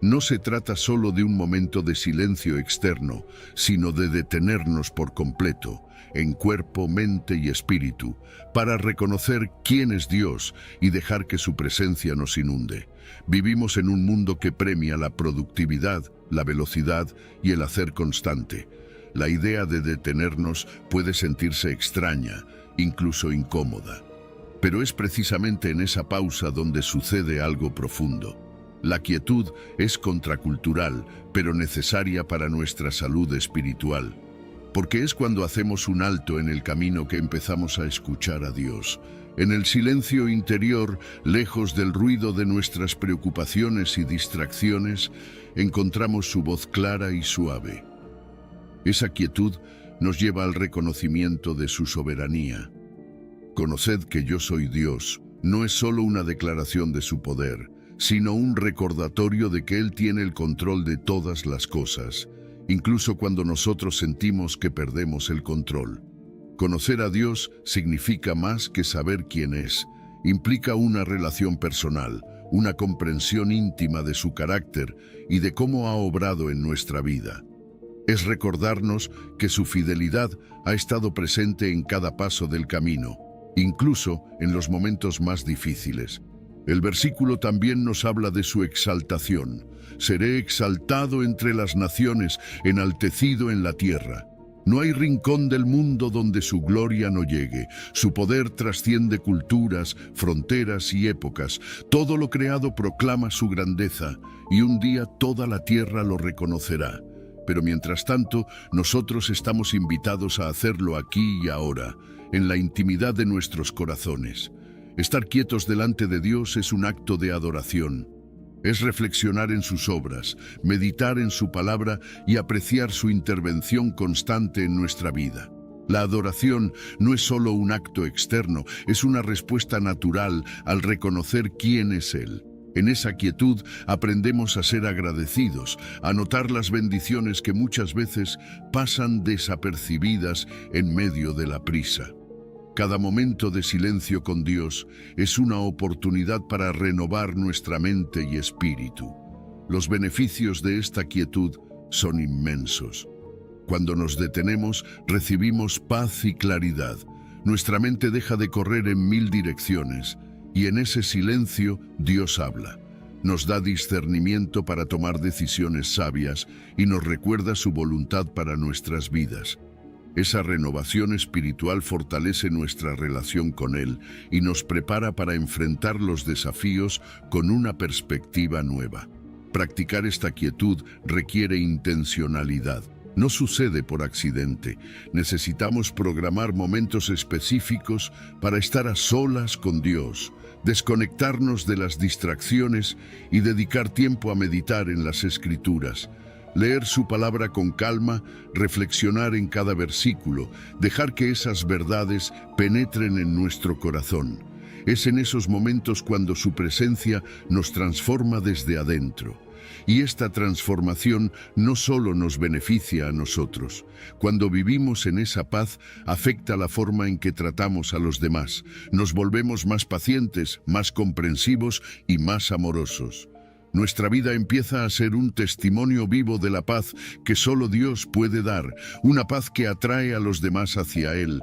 No se trata solo de un momento de silencio externo, sino de detenernos por completo, en cuerpo, mente y espíritu, para reconocer quién es Dios y dejar que su presencia nos inunde. Vivimos en un mundo que premia la productividad, la velocidad y el hacer constante. La idea de detenernos puede sentirse extraña, incluso incómoda. Pero es precisamente en esa pausa donde sucede algo profundo. La quietud es contracultural, pero necesaria para nuestra salud espiritual. Porque es cuando hacemos un alto en el camino que empezamos a escuchar a Dios. En el silencio interior, lejos del ruido de nuestras preocupaciones y distracciones, encontramos su voz clara y suave. Esa quietud nos lleva al reconocimiento de su soberanía. Conoced que yo soy Dios no es solo una declaración de su poder, sino un recordatorio de que Él tiene el control de todas las cosas, incluso cuando nosotros sentimos que perdemos el control. Conocer a Dios significa más que saber quién es. Implica una relación personal, una comprensión íntima de su carácter y de cómo ha obrado en nuestra vida. Es recordarnos que su fidelidad ha estado presente en cada paso del camino, incluso en los momentos más difíciles. El versículo también nos habla de su exaltación. Seré exaltado entre las naciones, enaltecido en la tierra. No hay rincón del mundo donde su gloria no llegue. Su poder trasciende culturas, fronteras y épocas. Todo lo creado proclama su grandeza, y un día toda la tierra lo reconocerá. Pero mientras tanto, nosotros estamos invitados a hacerlo aquí y ahora, en la intimidad de nuestros corazones. Estar quietos delante de Dios es un acto de adoración. Es reflexionar en sus obras, meditar en su palabra y apreciar su intervención constante en nuestra vida. La adoración no es solo un acto externo, es una respuesta natural al reconocer quién es Él. En esa quietud aprendemos a ser agradecidos, a notar las bendiciones que muchas veces pasan desapercibidas en medio de la prisa. Cada momento de silencio con Dios es una oportunidad para renovar nuestra mente y espíritu. Los beneficios de esta quietud son inmensos. Cuando nos detenemos, recibimos paz y claridad. Nuestra mente deja de correr en mil direcciones, y en ese silencio Dios habla. Nos da discernimiento para tomar decisiones sabias y nos recuerda su voluntad para nuestras vidas. Esa renovación espiritual fortalece nuestra relación con Él y nos prepara para enfrentar los desafíos con una perspectiva nueva. Practicar esta quietud requiere intencionalidad. No sucede por accidente. Necesitamos programar momentos específicos para estar a solas con Dios, desconectarnos de las distracciones y dedicar tiempo a meditar en las Escrituras. Leer su palabra con calma, reflexionar en cada versículo, dejar que esas verdades penetren en nuestro corazón. Es en esos momentos cuando su presencia nos transforma desde adentro. Y esta transformación no solo nos beneficia a nosotros. Cuando vivimos en esa paz, afecta la forma en que tratamos a los demás. Nos volvemos más pacientes, más comprensivos y más amorosos. Nuestra vida empieza a ser un testimonio vivo de la paz que solo Dios puede dar, una paz que atrae a los demás hacia Él.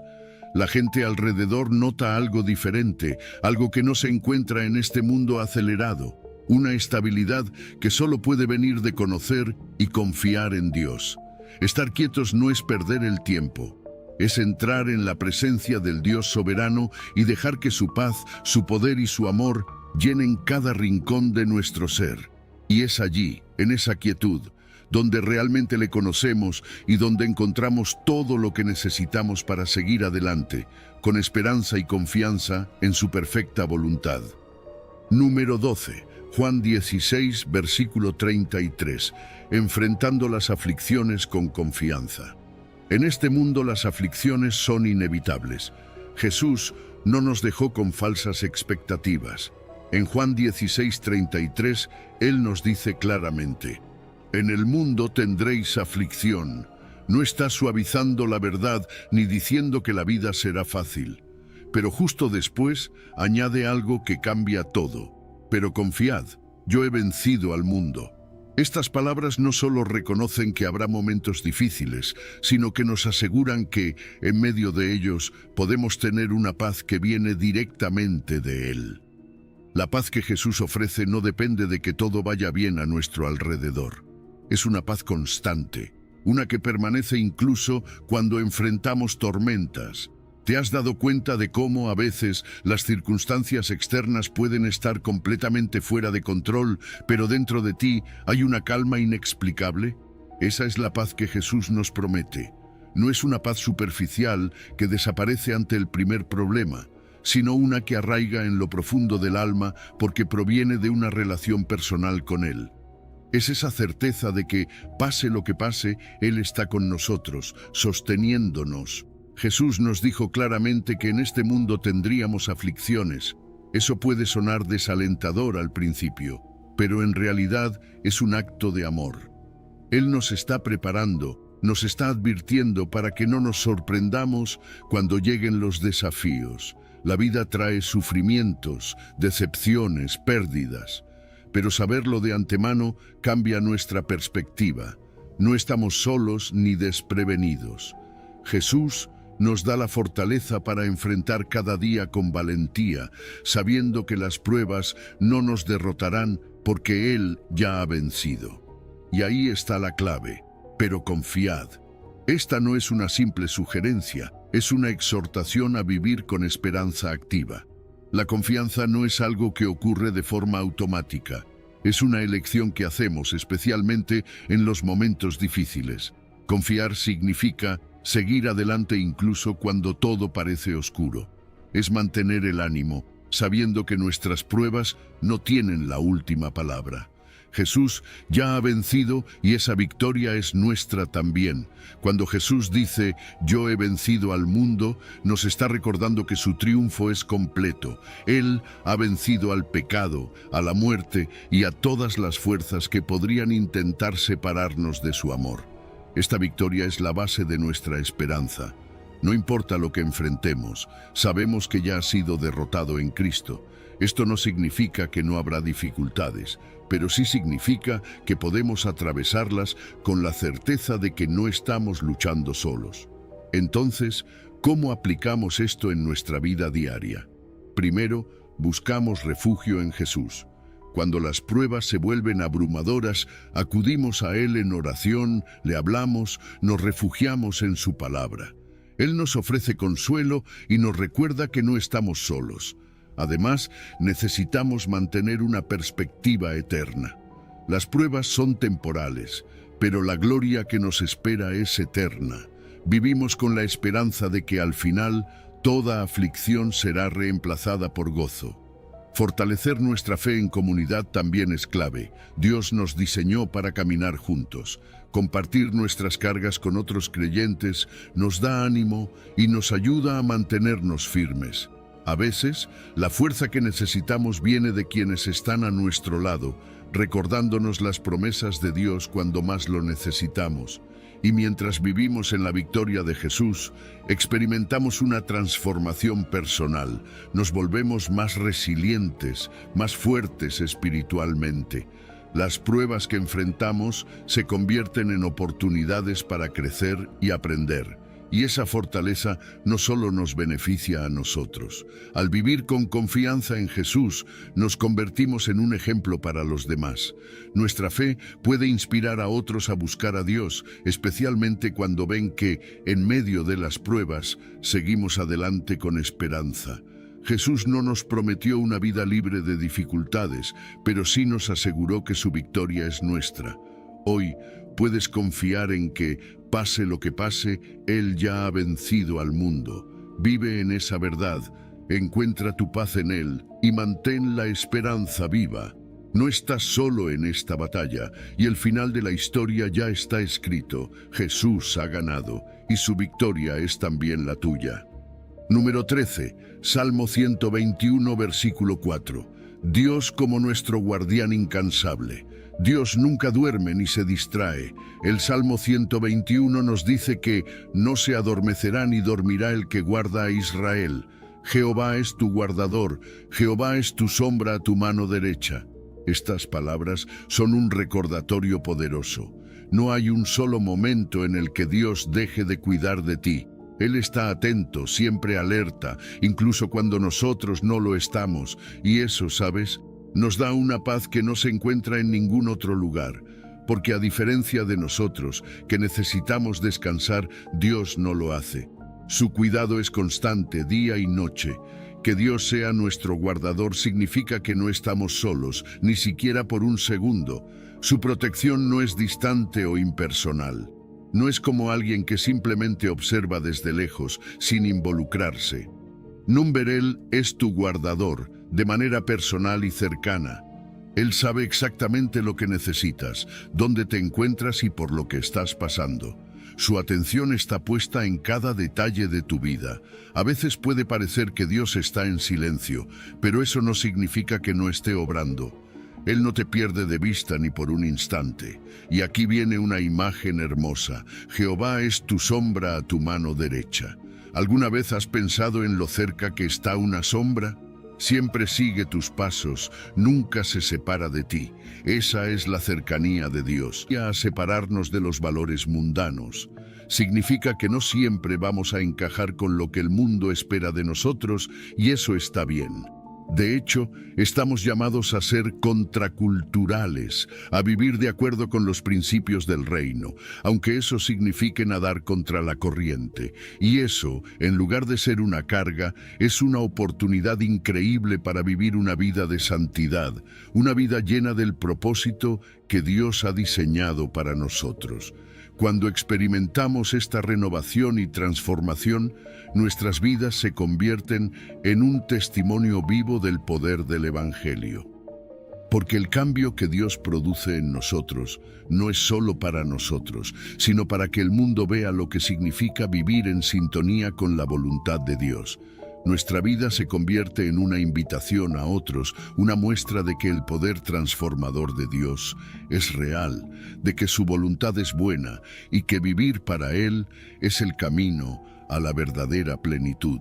La gente alrededor nota algo diferente, algo que no se encuentra en este mundo acelerado, una estabilidad que solo puede venir de conocer y confiar en Dios. Estar quietos no es perder el tiempo, es entrar en la presencia del Dios soberano y dejar que su paz, su poder y su amor llenen cada rincón de nuestro ser. Y es allí, en esa quietud, donde realmente le conocemos y donde encontramos todo lo que necesitamos para seguir adelante, con esperanza y confianza en su perfecta voluntad. Número 12. Juan 16, versículo 33. Enfrentando las aflicciones con confianza. En este mundo las aflicciones son inevitables. Jesús no nos dejó con falsas expectativas. En Juan 16:33, Él nos dice claramente: en el mundo tendréis aflicción. No está suavizando la verdad ni diciendo que la vida será fácil. Pero justo después añade algo que cambia todo. Pero confiad, yo he vencido al mundo. Estas palabras no solo reconocen que habrá momentos difíciles, sino que nos aseguran que, en medio de ellos, podemos tener una paz que viene directamente de Él. La paz que Jesús ofrece no depende de que todo vaya bien a nuestro alrededor. Es una paz constante, una que permanece incluso cuando enfrentamos tormentas. ¿Te has dado cuenta de cómo a veces las circunstancias externas pueden estar completamente fuera de control, pero dentro de ti hay una calma inexplicable? Esa es la paz que Jesús nos promete. No es una paz superficial que desaparece ante el primer problema, sino una que arraiga en lo profundo del alma porque proviene de una relación personal con Él. Es esa certeza de que, pase lo que pase, Él está con nosotros, sosteniéndonos. Jesús nos dijo claramente que en este mundo tendríamos aflicciones. Eso puede sonar desalentador al principio, pero en realidad es un acto de amor. Él nos está preparando, nos está advirtiendo para que no nos sorprendamos cuando lleguen los desafíos. La vida trae sufrimientos, decepciones, pérdidas. Pero saberlo de antemano cambia nuestra perspectiva. No estamos solos ni desprevenidos. Jesús nos da la fortaleza para enfrentar cada día con valentía, sabiendo que las pruebas no nos derrotarán porque Él ya ha vencido. Y ahí está la clave, pero confiad. Esta no es una simple sugerencia, es una exhortación a vivir con esperanza activa. La confianza no es algo que ocurre de forma automática, es una elección que hacemos especialmente en los momentos difíciles. Confiar significa seguir adelante incluso cuando todo parece oscuro. Es mantener el ánimo, sabiendo que nuestras pruebas no tienen la última palabra. Jesús ya ha vencido y esa victoria es nuestra también. Cuando Jesús dice, yo he vencido al mundo, nos está recordando que su triunfo es completo. Él ha vencido al pecado, a la muerte y a todas las fuerzas que podrían intentar separarnos de su amor. Esta victoria es la base de nuestra esperanza. No importa lo que enfrentemos, sabemos que ya ha sido derrotado en Cristo. Esto no significa que no habrá dificultades, pero sí significa que podemos atravesarlas con la certeza de que no estamos luchando solos. Entonces, ¿cómo aplicamos esto en nuestra vida diaria? Primero, buscamos refugio en Jesús. Cuando las pruebas se vuelven abrumadoras, acudimos a Él en oración, le hablamos, nos refugiamos en su palabra. Él nos ofrece consuelo y nos recuerda que no estamos solos. Además, necesitamos mantener una perspectiva eterna. Las pruebas son temporales, pero la gloria que nos espera es eterna. Vivimos con la esperanza de que al final toda aflicción será reemplazada por gozo. Fortalecer nuestra fe en comunidad también es clave. Dios nos diseñó para caminar juntos. Compartir nuestras cargas con otros creyentes nos da ánimo y nos ayuda a mantenernos firmes. A veces, la fuerza que necesitamos viene de quienes están a nuestro lado, recordándonos las promesas de Dios cuando más lo necesitamos. Y mientras vivimos en la victoria de Jesús, experimentamos una transformación personal. Nos volvemos más resilientes, más fuertes espiritualmente. Las pruebas que enfrentamos se convierten en oportunidades para crecer y aprender. Y esa fortaleza no solo nos beneficia a nosotros. Al vivir con confianza en Jesús, nos convertimos en un ejemplo para los demás. Nuestra fe puede inspirar a otros a buscar a Dios, especialmente cuando ven que, en medio de las pruebas, seguimos adelante con esperanza. Jesús no nos prometió una vida libre de dificultades, pero sí nos aseguró que su victoria es nuestra. Hoy puedes confiar en que, pase lo que pase, Él ya ha vencido al mundo. Vive en esa verdad, encuentra tu paz en Él y mantén la esperanza viva. No estás solo en esta batalla y el final de la historia ya está escrito. Jesús ha ganado y su victoria es también la tuya. Número 13, Salmo 121, versículo 4. Dios como nuestro guardián incansable. Dios nunca duerme ni se distrae. El Salmo 121 nos dice que no se adormecerá ni dormirá el que guarda a Israel. Jehová es tu guardador, Jehová es tu sombra a tu mano derecha. Estas palabras son un recordatorio poderoso. No hay un solo momento en el que Dios deje de cuidar de ti. Él está atento, siempre alerta, incluso cuando nosotros no lo estamos. Y eso, ¿sabes?, nos da una paz que no se encuentra en ningún otro lugar, porque a diferencia de nosotros, que necesitamos descansar, Dios no lo hace. Su cuidado es constante, día y noche. Que Dios sea nuestro guardador significa que no estamos solos, ni siquiera por un segundo. Su protección no es distante o impersonal. No es como alguien que simplemente observa desde lejos, sin involucrarse. Numberel es tu guardador, de manera personal y cercana. Él sabe exactamente lo que necesitas, dónde te encuentras y por lo que estás pasando. Su atención está puesta en cada detalle de tu vida. A veces puede parecer que Dios está en silencio, pero eso no significa que no esté obrando. Él no te pierde de vista ni por un instante. Y aquí viene una imagen hermosa. Jehová es tu sombra a tu mano derecha. ¿Alguna vez has pensado en lo cerca que está una sombra? Siempre sigue tus pasos, nunca se separa de ti. Esa es la cercanía de Dios. Y a separarnos de los valores mundanos. Significa que no siempre vamos a encajar con lo que el mundo espera de nosotros, y eso está bien. De hecho, estamos llamados a ser contraculturales, a vivir de acuerdo con los principios del reino, aunque eso signifique nadar contra la corriente. Y eso, en lugar de ser una carga, es una oportunidad increíble para vivir una vida de santidad, una vida llena del propósito que Dios ha diseñado para nosotros. Cuando experimentamos esta renovación y transformación, nuestras vidas se convierten en un testimonio vivo del poder del Evangelio. Porque el cambio que Dios produce en nosotros no es solo para nosotros, sino para que el mundo vea lo que significa vivir en sintonía con la voluntad de Dios. Nuestra vida se convierte en una invitación a otros, una muestra de que el poder transformador de Dios es real, de que su voluntad es buena y que vivir para Él es el camino a la verdadera plenitud.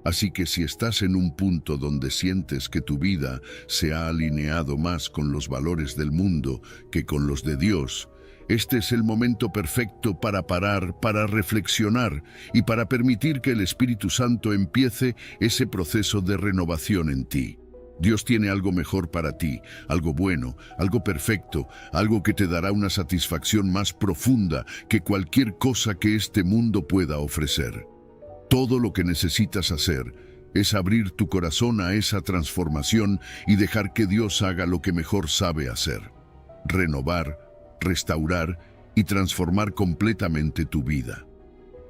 Así que si estás en un punto donde sientes que tu vida se ha alineado más con los valores del mundo que con los de Dios, este es el momento perfecto para parar, para reflexionar y para permitir que el Espíritu Santo empiece ese proceso de renovación en ti. Dios tiene algo mejor para ti, algo bueno, algo perfecto, algo que te dará una satisfacción más profunda que cualquier cosa que este mundo pueda ofrecer. Todo lo que necesitas hacer es abrir tu corazón a esa transformación y dejar que Dios haga lo que mejor sabe hacer: renovar, restaurar y transformar completamente tu vida.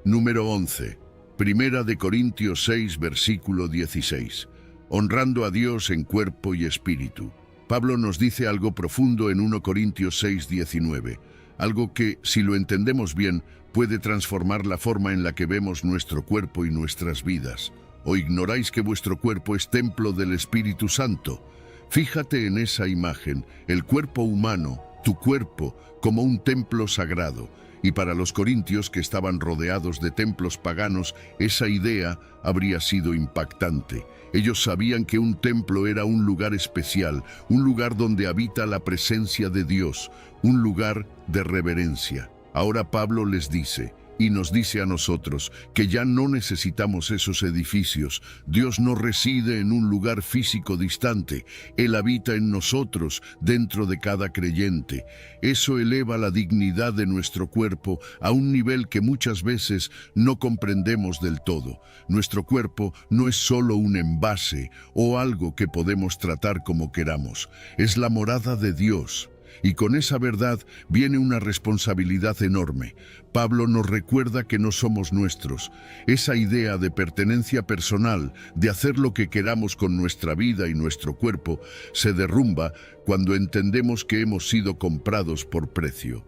Número 11. Primera de Corintios 6, versículo 16. Honrando a Dios en cuerpo y espíritu. Pablo nos dice algo profundo en 1 Corintios 6, 19. Algo que, si lo entendemos bien, puede transformar la forma en la que vemos nuestro cuerpo y nuestras vidas. ¿O ignoráis que vuestro cuerpo es templo del Espíritu Santo? Fíjate en esa imagen, el cuerpo humano, tu cuerpo, como un templo sagrado. Y para los corintios que estaban rodeados de templos paganos, esa idea habría sido impactante. Ellos sabían que un templo era un lugar especial, un lugar donde habita la presencia de Dios, un lugar de reverencia. Ahora Pablo les dice, y nos dice a nosotros, que ya no necesitamos esos edificios. Dios no reside en un lugar físico distante. Él habita en nosotros, dentro de cada creyente. Eso eleva la dignidad de nuestro cuerpo a un nivel que muchas veces no comprendemos del todo. Nuestro cuerpo no es solo un envase o algo que podemos tratar como queramos. Es la morada de Dios. Y con esa verdad viene una responsabilidad enorme. Pablo nos recuerda que no somos nuestros. Esa idea de pertenencia personal, de hacer lo que queramos con nuestra vida y nuestro cuerpo, se derrumba cuando entendemos que hemos sido comprados por precio.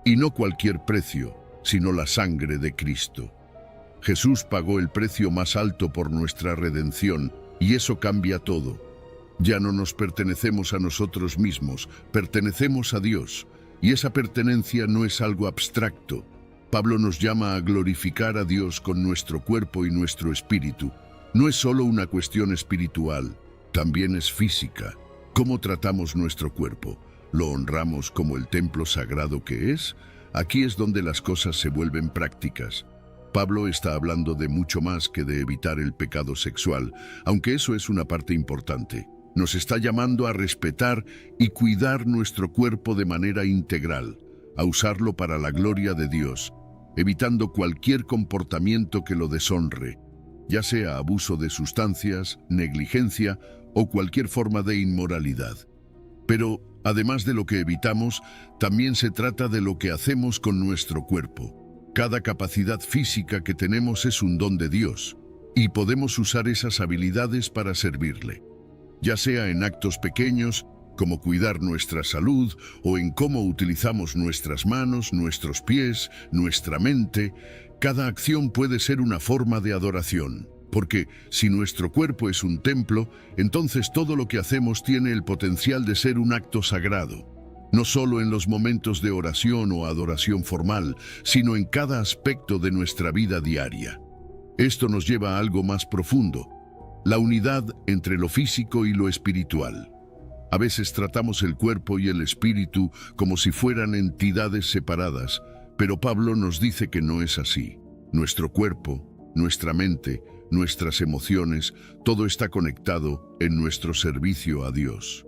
Y no cualquier precio, sino la sangre de Cristo. Jesús pagó el precio más alto por nuestra redención, y eso cambia todo. Ya no nos pertenecemos a nosotros mismos, pertenecemos a Dios. Y esa pertenencia no es algo abstracto. Pablo nos llama a glorificar a Dios con nuestro cuerpo y nuestro espíritu. No es solo una cuestión espiritual, también es física. ¿Cómo tratamos nuestro cuerpo? ¿Lo honramos como el templo sagrado que es? Aquí es donde las cosas se vuelven prácticas. Pablo está hablando de mucho más que de evitar el pecado sexual, aunque eso es una parte importante. Nos está llamando a respetar y cuidar nuestro cuerpo de manera integral, a usarlo para la gloria de Dios, evitando cualquier comportamiento que lo deshonre, ya sea abuso de sustancias, negligencia o cualquier forma de inmoralidad. Pero, además de lo que evitamos, también se trata de lo que hacemos con nuestro cuerpo. Cada capacidad física que tenemos es un don de Dios, y podemos usar esas habilidades para servirle. Ya sea en actos pequeños, como cuidar nuestra salud, o en cómo utilizamos nuestras manos, nuestros pies, nuestra mente, cada acción puede ser una forma de adoración. Porque si nuestro cuerpo es un templo, entonces todo lo que hacemos tiene el potencial de ser un acto sagrado. No solo en los momentos de oración o adoración formal, sino en cada aspecto de nuestra vida diaria. Esto nos lleva a algo más profundo. La unidad entre lo físico y lo espiritual. A veces tratamos el cuerpo y el espíritu como si fueran entidades separadas, pero Pablo nos dice que no es así. Nuestro cuerpo, nuestra mente, nuestras emociones, todo está conectado en nuestro servicio a Dios.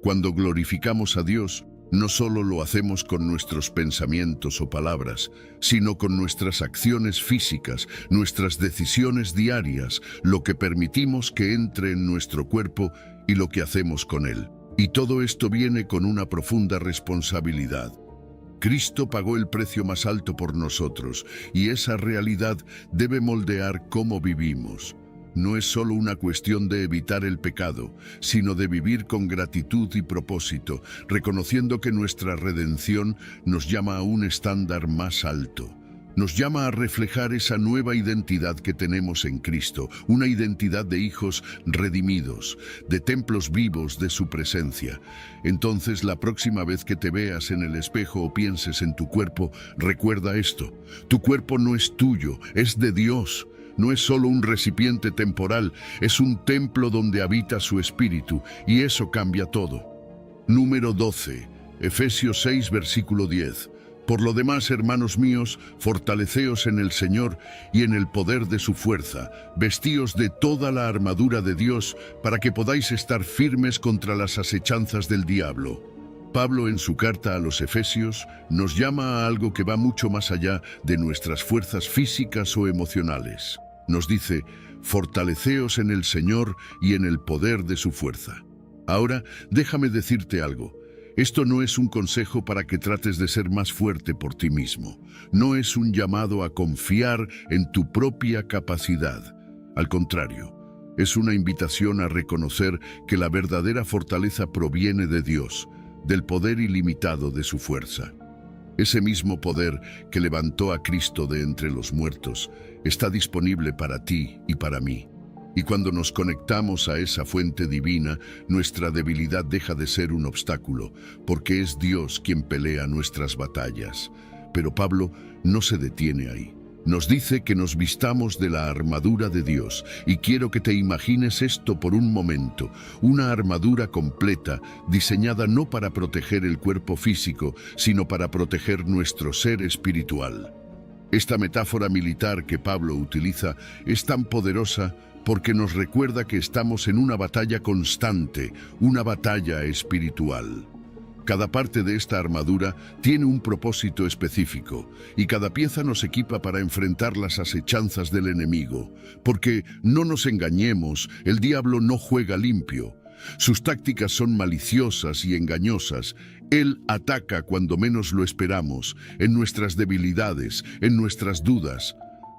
Cuando glorificamos a Dios, no solo lo hacemos con nuestros pensamientos o palabras, sino con nuestras acciones físicas, nuestras decisiones diarias, lo que permitimos que entre en nuestro cuerpo y lo que hacemos con él. Y todo esto viene con una profunda responsabilidad. Cristo pagó el precio más alto por nosotros, y esa realidad debe moldear cómo vivimos. No es solo una cuestión de evitar el pecado, sino de vivir con gratitud y propósito, reconociendo que nuestra redención nos llama a un estándar más alto. Nos llama a reflejar esa nueva identidad que tenemos en Cristo, una identidad de hijos redimidos, de templos vivos de su presencia. Entonces, la próxima vez que te veas en el espejo o pienses en tu cuerpo, recuerda esto: tu cuerpo no es tuyo, es de Dios. No es solo un recipiente temporal, es un templo donde habita su espíritu, y eso cambia todo. Número 12, Efesios 6, versículo 10. Por lo demás, hermanos míos, fortaleceos en el Señor y en el poder de su fuerza, vestíos de toda la armadura de Dios para que podáis estar firmes contra las asechanzas del diablo. Pablo, en su carta a los Efesios, nos llama a algo que va mucho más allá de nuestras fuerzas físicas o emocionales. Nos dice: fortaleceos en el Señor y en el poder de su fuerza. Ahora, déjame decirte algo. Esto no es un consejo para que trates de ser más fuerte por ti mismo. No es un llamado a confiar en tu propia capacidad. Al contrario, es una invitación a reconocer que la verdadera fortaleza proviene de Dios, del poder ilimitado de su fuerza. Ese mismo poder que levantó a Cristo de entre los muertos, está disponible para ti y para mí. Y cuando nos conectamos a esa fuente divina, nuestra debilidad deja de ser un obstáculo, porque es Dios quien pelea nuestras batallas. Pero Pablo no se detiene ahí. Nos dice que nos vistamos de la armadura de Dios, y quiero que te imagines esto por un momento, una armadura completa, diseñada no para proteger el cuerpo físico, sino para proteger nuestro ser espiritual. Esta metáfora militar que Pablo utiliza es tan poderosa porque nos recuerda que estamos en una batalla constante, una batalla espiritual. Cada parte de esta armadura tiene un propósito específico y cada pieza nos equipa para enfrentar las asechanzas del enemigo, porque no nos engañemos, el diablo no juega limpio. Sus tácticas son maliciosas y engañosas. Él ataca cuando menos lo esperamos, en nuestras debilidades, en nuestras dudas.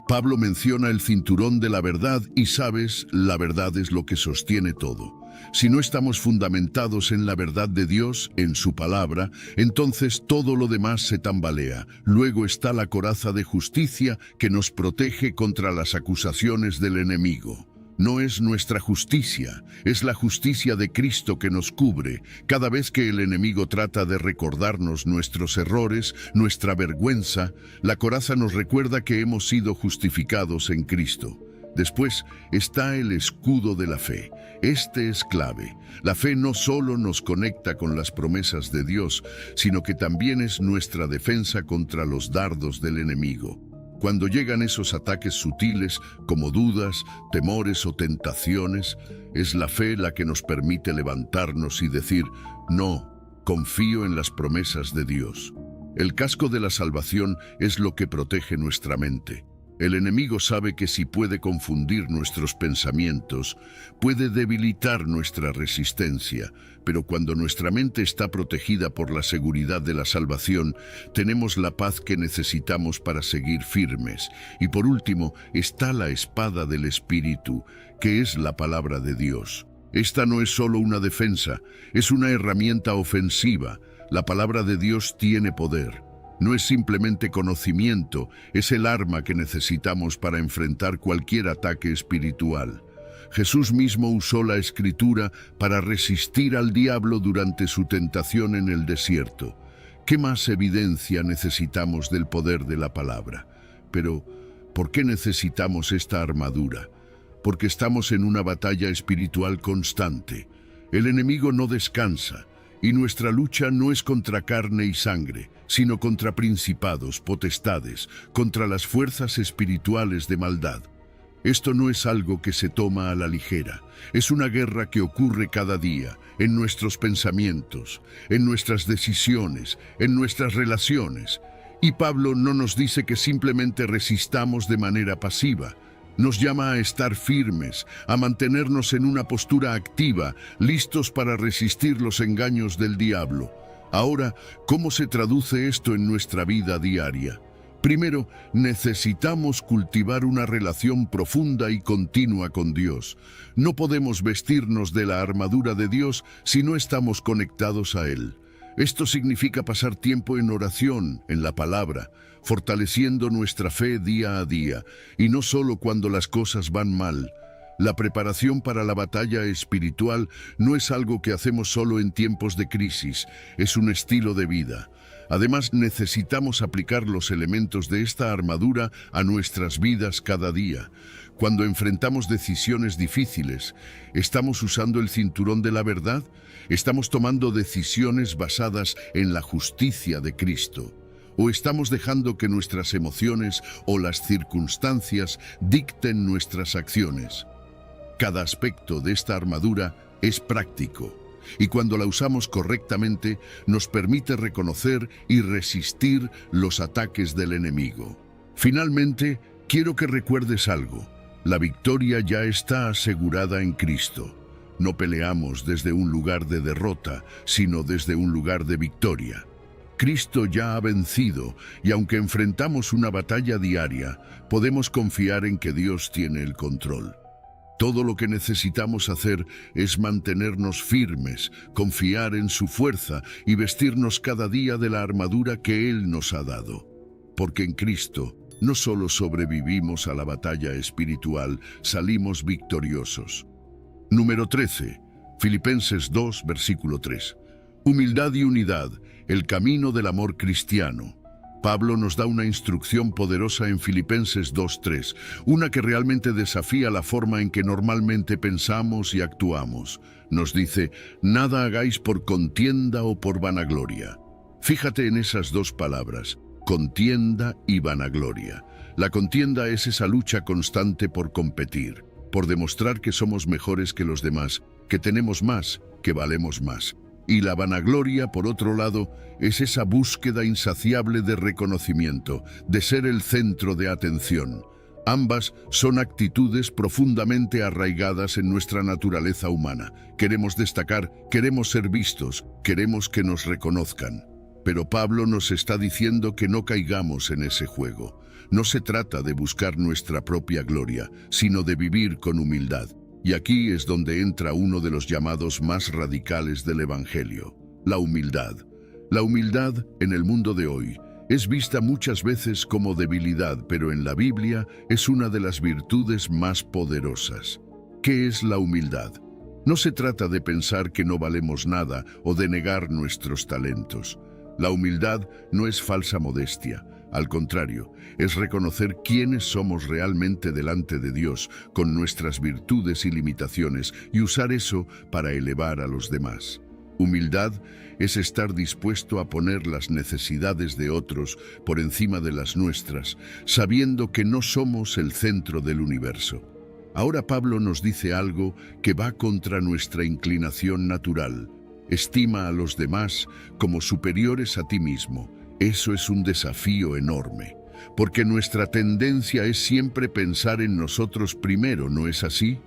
Pablo menciona el cinturón de la verdad y sabes, la verdad es lo que sostiene todo. Si no estamos fundamentados en la verdad de Dios, en su palabra, entonces todo lo demás se tambalea. Luego está la coraza de justicia que nos protege contra las acusaciones del enemigo. No es nuestra justicia, es la justicia de Cristo que nos cubre. Cada vez que el enemigo trata de recordarnos nuestros errores, nuestra vergüenza, la coraza nos recuerda que hemos sido justificados en Cristo. Después está el escudo de la fe. Este es clave. La fe no solo nos conecta con las promesas de Dios, sino que también es nuestra defensa contra los dardos del enemigo. Cuando llegan esos ataques sutiles, como dudas, temores o tentaciones, es la fe la que nos permite levantarnos y decir, no, confío en las promesas de Dios. El casco de la salvación es lo que protege nuestra mente. El enemigo sabe que si puede confundir nuestros pensamientos, puede debilitar nuestra resistencia, pero cuando nuestra mente está protegida por la seguridad de la salvación, tenemos la paz que necesitamos para seguir firmes. Y por último, está la espada del Espíritu, que es la palabra de Dios. Esta no es solo una defensa, es una herramienta ofensiva. La palabra de Dios tiene poder. No es simplemente conocimiento, es el arma que necesitamos para enfrentar cualquier ataque espiritual. Jesús mismo usó la Escritura para resistir al diablo durante su tentación en el desierto. ¿Qué más evidencia necesitamos del poder de la palabra? Pero, ¿por qué necesitamos esta armadura? Porque estamos en una batalla espiritual constante. El enemigo no descansa. Y nuestra lucha no es contra carne y sangre, sino contra principados, potestades, contra las fuerzas espirituales de maldad. Esto no es algo que se toma a la ligera, es una guerra que ocurre cada día, en nuestros pensamientos, en nuestras decisiones, en nuestras relaciones. Y Pablo no nos dice que simplemente resistamos de manera pasiva. Nos llama a estar firmes, a mantenernos en una postura activa, listos para resistir los engaños del diablo. Ahora, ¿cómo se traduce esto en nuestra vida diaria? Primero, necesitamos cultivar una relación profunda y continua con Dios. No podemos vestirnos de la armadura de Dios si no estamos conectados a Él. Esto significa pasar tiempo en oración, en la palabra, fortaleciendo nuestra fe día a día, y no solo cuando las cosas van mal. La preparación para la batalla espiritual no es algo que hacemos solo en tiempos de crisis, es un estilo de vida. Además, necesitamos aplicar los elementos de esta armadura a nuestras vidas cada día. Cuando enfrentamos decisiones difíciles, ¿estamos usando el cinturón de la verdad? ¿Estamos tomando decisiones basadas en la justicia de Cristo? ¿O estamos dejando que nuestras emociones o las circunstancias dicten nuestras acciones? Cada aspecto de esta armadura es práctico, y cuando la usamos correctamente, nos permite reconocer y resistir los ataques del enemigo. Finalmente, quiero que recuerdes algo. La victoria ya está asegurada en Cristo. No peleamos desde un lugar de derrota, sino desde un lugar de victoria. Cristo ya ha vencido, y aunque enfrentamos una batalla diaria, podemos confiar en que Dios tiene el control. Todo lo que necesitamos hacer es mantenernos firmes, confiar en su fuerza y vestirnos cada día de la armadura que Él nos ha dado. Porque en Cristo no solo sobrevivimos a la batalla espiritual, salimos victoriosos. Número 13. Filipenses 2, versículo 3. Humildad y unidad, el camino del amor cristiano. Pablo nos da una instrucción poderosa en Filipenses 2:3, una que realmente desafía la forma en que normalmente pensamos y actuamos. Nos dice, nada hagáis por contienda o por vanagloria. Fíjate en esas dos palabras, contienda y vanagloria. La contienda es esa lucha constante por competir, por demostrar que somos mejores que los demás, que tenemos más, que valemos más. Y la vanagloria, por otro lado, es esa búsqueda insaciable de reconocimiento, de ser el centro de atención. Ambas son actitudes profundamente arraigadas en nuestra naturaleza humana. Queremos destacar, queremos ser vistos, queremos que nos reconozcan. Pero Pablo nos está diciendo que no caigamos en ese juego. No se trata de buscar nuestra propia gloria, sino de vivir con humildad. Y aquí es donde entra uno de los llamados más radicales del Evangelio, la humildad. La humildad, en el mundo de hoy, es vista muchas veces como debilidad, pero en la Biblia es una de las virtudes más poderosas. ¿Qué es la humildad? No se trata de pensar que no valemos nada o de negar nuestros talentos. La humildad no es falsa modestia. Al contrario, es reconocer quiénes somos realmente delante de Dios, con nuestras virtudes y limitaciones, y usar eso para elevar a los demás. Humildad es estar dispuesto a poner las necesidades de otros por encima de las nuestras, sabiendo que no somos el centro del universo. Ahora Pablo nos dice algo que va contra nuestra inclinación natural. Estima a los demás como superiores a ti mismo. Eso es un desafío enorme, porque nuestra tendencia es siempre pensar en nosotros primero, ¿no es así?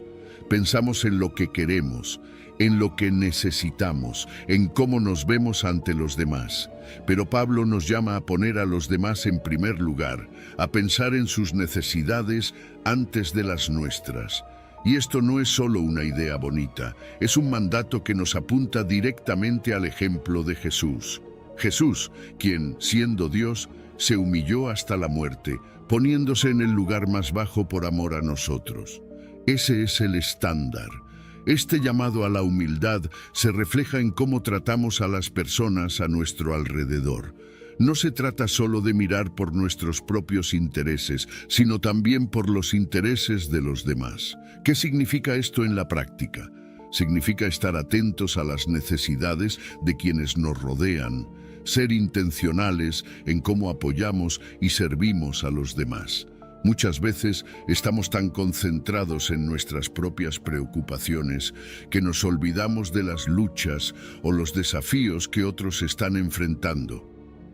Pensamos en lo que queremos, en lo que necesitamos, en cómo nos vemos ante los demás. Pero Pablo nos llama a poner a los demás en primer lugar, a pensar en sus necesidades antes de las nuestras. Y esto no es solo una idea bonita, es un mandato que nos apunta directamente al ejemplo de Jesús. Jesús, quien, siendo Dios, se humilló hasta la muerte, poniéndose en el lugar más bajo por amor a nosotros. Ese es el estándar. Este llamado a la humildad se refleja en cómo tratamos a las personas a nuestro alrededor. No se trata solo de mirar por nuestros propios intereses, sino también por los intereses de los demás. ¿Qué significa esto en la práctica? Significa estar atentos a las necesidades de quienes nos rodean, ser intencionales en cómo apoyamos y servimos a los demás. Muchas veces estamos tan concentrados en nuestras propias preocupaciones que nos olvidamos de las luchas o los desafíos que otros están enfrentando.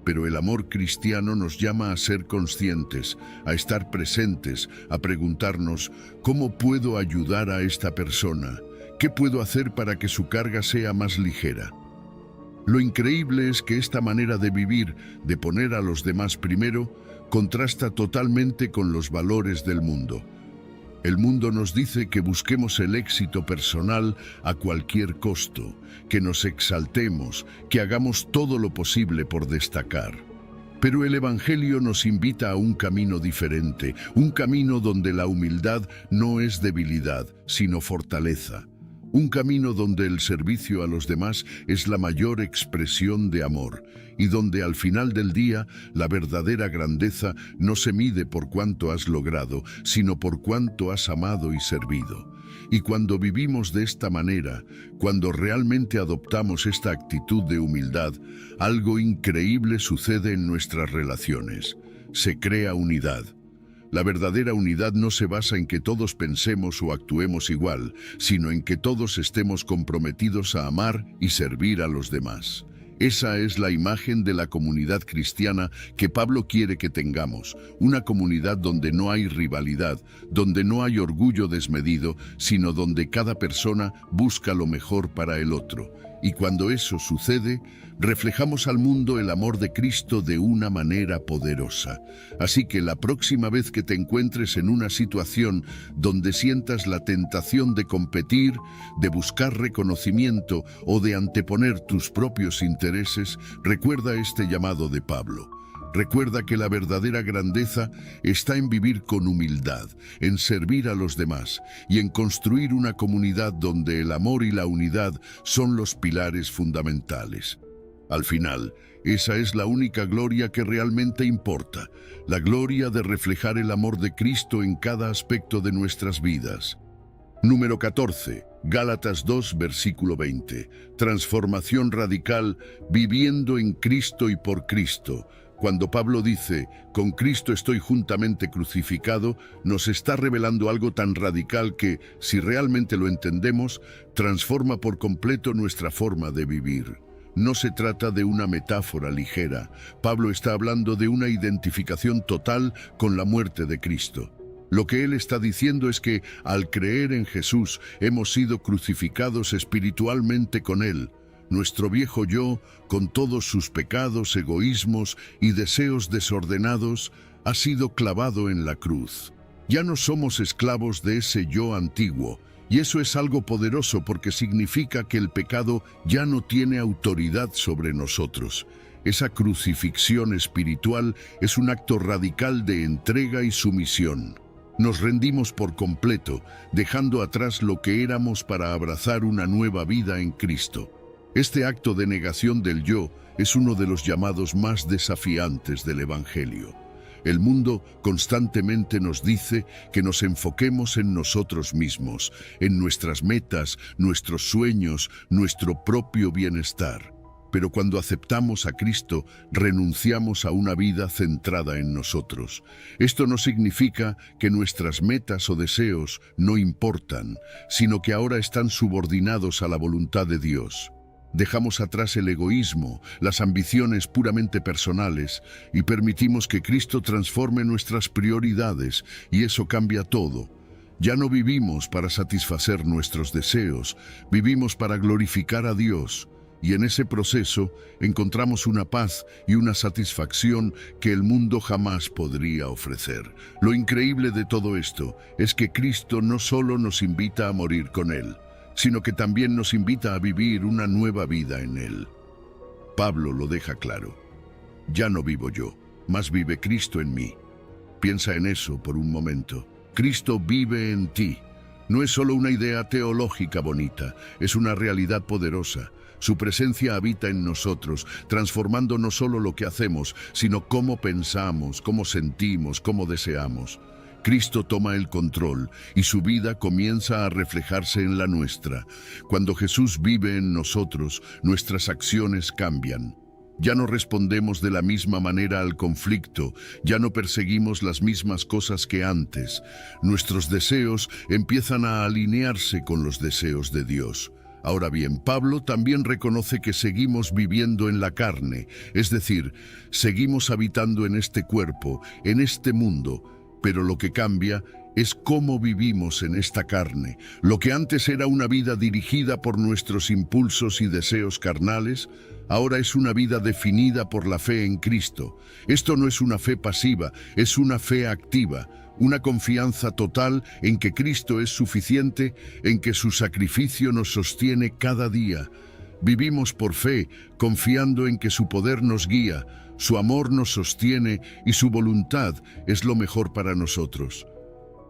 Pero el amor cristiano nos llama a ser conscientes, a estar presentes, a preguntarnos, ¿cómo puedo ayudar a esta persona? ¿Qué puedo hacer para que su carga sea más ligera? Lo increíble es que esta manera de vivir, de poner a los demás primero, contrasta totalmente con los valores del mundo. El mundo nos dice que busquemos el éxito personal a cualquier costo, que nos exaltemos, que hagamos todo lo posible por destacar. Pero el Evangelio nos invita a un camino diferente, un camino donde la humildad no es debilidad, sino fortaleza. Un camino donde el servicio a los demás es la mayor expresión de amor y donde al final del día la verdadera grandeza no se mide por cuánto has logrado, sino por cuánto has amado y servido. Y cuando vivimos de esta manera, cuando realmente adoptamos esta actitud de humildad, algo increíble sucede en nuestras relaciones. Se crea unidad. La verdadera unidad no se basa en que todos pensemos o actuemos igual, sino en que todos estemos comprometidos a amar y servir a los demás. Esa es la imagen de la comunidad cristiana que Pablo quiere que tengamos, una comunidad donde no hay rivalidad, donde no hay orgullo desmedido, sino donde cada persona busca lo mejor para el otro. Y cuando eso sucede, reflejamos al mundo el amor de Cristo de una manera poderosa. Así que la próxima vez que te encuentres en una situación donde sientas la tentación de competir, de buscar reconocimiento o de anteponer tus propios intereses, recuerda este llamado de Pablo. Recuerda que la verdadera grandeza está en vivir con humildad, en servir a los demás y en construir una comunidad donde el amor y la unidad son los pilares fundamentales. Al final, esa es la única gloria que realmente importa, la gloria de reflejar el amor de Cristo en cada aspecto de nuestras vidas. Número 14. Gálatas 2, versículo 20. Transformación radical, viviendo en Cristo y por Cristo. Cuando Pablo dice, con Cristo estoy juntamente crucificado, nos está revelando algo tan radical que, si realmente lo entendemos, transforma por completo nuestra forma de vivir. No se trata de una metáfora ligera. Pablo está hablando de una identificación total con la muerte de Cristo. Lo que él está diciendo es que, al creer en Jesús, hemos sido crucificados espiritualmente con él. Nuestro viejo yo, con todos sus pecados, egoísmos y deseos desordenados, ha sido clavado en la cruz. Ya no somos esclavos de ese yo antiguo, y eso es algo poderoso porque significa que el pecado ya no tiene autoridad sobre nosotros. Esa crucifixión espiritual es un acto radical de entrega y sumisión. Nos rendimos por completo, dejando atrás lo que éramos para abrazar una nueva vida en Cristo. Este acto de negación del yo es uno de los llamados más desafiantes del Evangelio. El mundo constantemente nos dice que nos enfoquemos en nosotros mismos, en nuestras metas, nuestros sueños, nuestro propio bienestar. Pero cuando aceptamos a Cristo, renunciamos a una vida centrada en nosotros. Esto no significa que nuestras metas o deseos no importan, sino que ahora están subordinados a la voluntad de Dios. Dejamos atrás el egoísmo, las ambiciones puramente personales y permitimos que Cristo transforme nuestras prioridades, y eso cambia todo. Ya no vivimos para satisfacer nuestros deseos, vivimos para glorificar a Dios. Y en ese proceso encontramos una paz y una satisfacción que el mundo jamás podría ofrecer. Lo increíble de todo esto es que Cristo no solo nos invita a morir con Él, sino que también nos invita a vivir una nueva vida en Él. Pablo lo deja claro. Ya no vivo yo, mas vive Cristo en mí. Piensa en eso por un momento. Cristo vive en ti. No es solo una idea teológica bonita, es una realidad poderosa. Su presencia habita en nosotros, transformando no solo lo que hacemos, sino cómo pensamos, cómo sentimos, cómo deseamos. Cristo toma el control y su vida comienza a reflejarse en la nuestra. Cuando Jesús vive en nosotros, nuestras acciones cambian. Ya no respondemos de la misma manera al conflicto, ya no perseguimos las mismas cosas que antes. Nuestros deseos empiezan a alinearse con los deseos de Dios. Ahora bien, Pablo también reconoce que seguimos viviendo en la carne, es decir, seguimos habitando en este cuerpo, en este mundo, pero lo que cambia es cómo vivimos en esta carne. Lo que antes era una vida dirigida por nuestros impulsos y deseos carnales, ahora es una vida definida por la fe en Cristo. Esto no es una fe pasiva, es una fe activa. Una confianza total en que Cristo es suficiente, en que su sacrificio nos sostiene cada día. Vivimos por fe, confiando en que su poder nos guía, su amor nos sostiene y su voluntad es lo mejor para nosotros.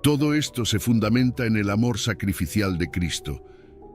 Todo esto se fundamenta en el amor sacrificial de Cristo.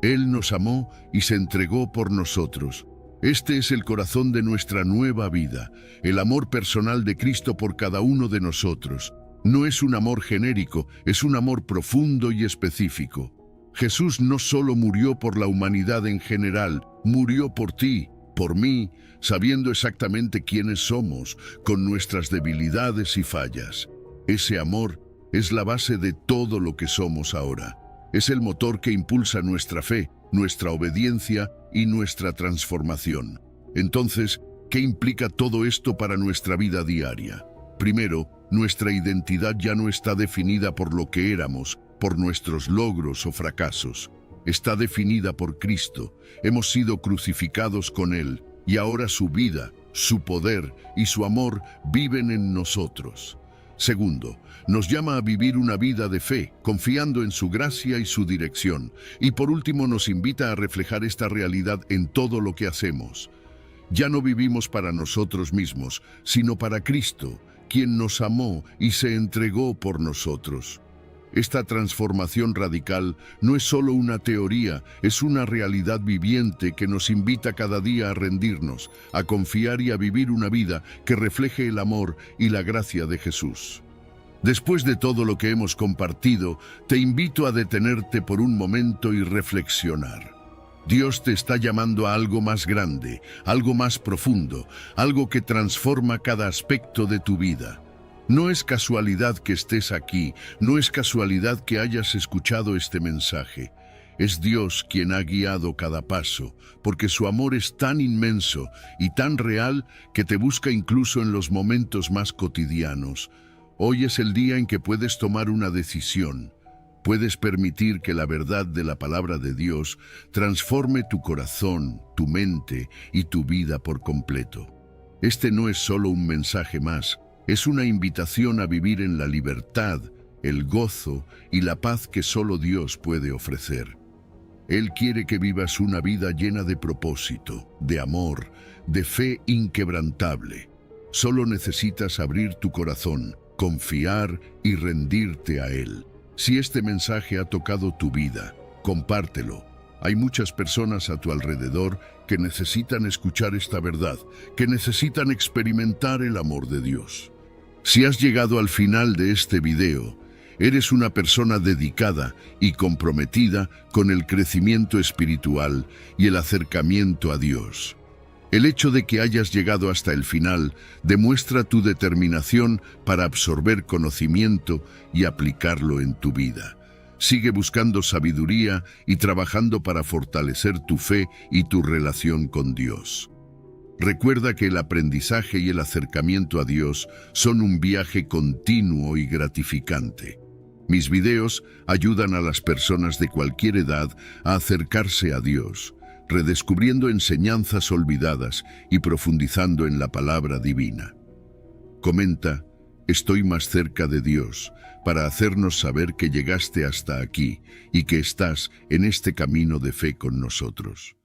Él nos amó y se entregó por nosotros. Este es el corazón de nuestra nueva vida, el amor personal de Cristo por cada uno de nosotros. No es un amor genérico, es un amor profundo y específico. Jesús no solo murió por la humanidad en general, murió por ti, por mí, sabiendo exactamente quiénes somos, con nuestras debilidades y fallas. Ese amor es la base de todo lo que somos ahora. Es el motor que impulsa nuestra fe, nuestra obediencia y nuestra transformación. Entonces, ¿qué implica todo esto para nuestra vida diaria? Primero, nuestra identidad ya no está definida por lo que éramos, por nuestros logros o fracasos. Está definida por Cristo. Hemos sido crucificados con Él, y ahora su vida, su poder y su amor viven en nosotros. Segundo, nos llama a vivir una vida de fe, confiando en su gracia y su dirección. Y por último, nos invita a reflejar esta realidad en todo lo que hacemos. Ya no vivimos para nosotros mismos, sino para Cristo, quien nos amó y se entregó por nosotros. Esta transformación radical no es solo una teoría, es una realidad viviente que nos invita cada día a rendirnos, a confiar y a vivir una vida que refleje el amor y la gracia de Jesús. Después de todo lo que hemos compartido, te invito a detenerte por un momento y reflexionar. Dios te está llamando a algo más grande, algo más profundo, algo que transforma cada aspecto de tu vida. No es casualidad que estés aquí, no es casualidad que hayas escuchado este mensaje. Es Dios quien ha guiado cada paso, porque su amor es tan inmenso y tan real que te busca incluso en los momentos más cotidianos. Hoy es el día en que puedes tomar una decisión. Puedes permitir que la verdad de la palabra de Dios transforme tu corazón, tu mente y tu vida por completo. Este no es solo un mensaje más, es una invitación a vivir en la libertad, el gozo y la paz que solo Dios puede ofrecer. Él quiere que vivas una vida llena de propósito, de amor, de fe inquebrantable. Solo necesitas abrir tu corazón, confiar y rendirte a Él. Si este mensaje ha tocado tu vida, compártelo. Hay muchas personas a tu alrededor que necesitan escuchar esta verdad, que necesitan experimentar el amor de Dios. Si has llegado al final de este video, eres una persona dedicada y comprometida con el crecimiento espiritual y el acercamiento a Dios. El hecho de que hayas llegado hasta el final demuestra tu determinación para absorber conocimiento y aplicarlo en tu vida. Sigue buscando sabiduría y trabajando para fortalecer tu fe y tu relación con Dios. Recuerda que el aprendizaje y el acercamiento a Dios son un viaje continuo y gratificante. Mis videos ayudan a las personas de cualquier edad a acercarse a Dios, redescubriendo enseñanzas olvidadas y profundizando en la palabra divina. Comenta, estoy más cerca de Dios, para hacernos saber que llegaste hasta aquí y que estás en este camino de fe con nosotros.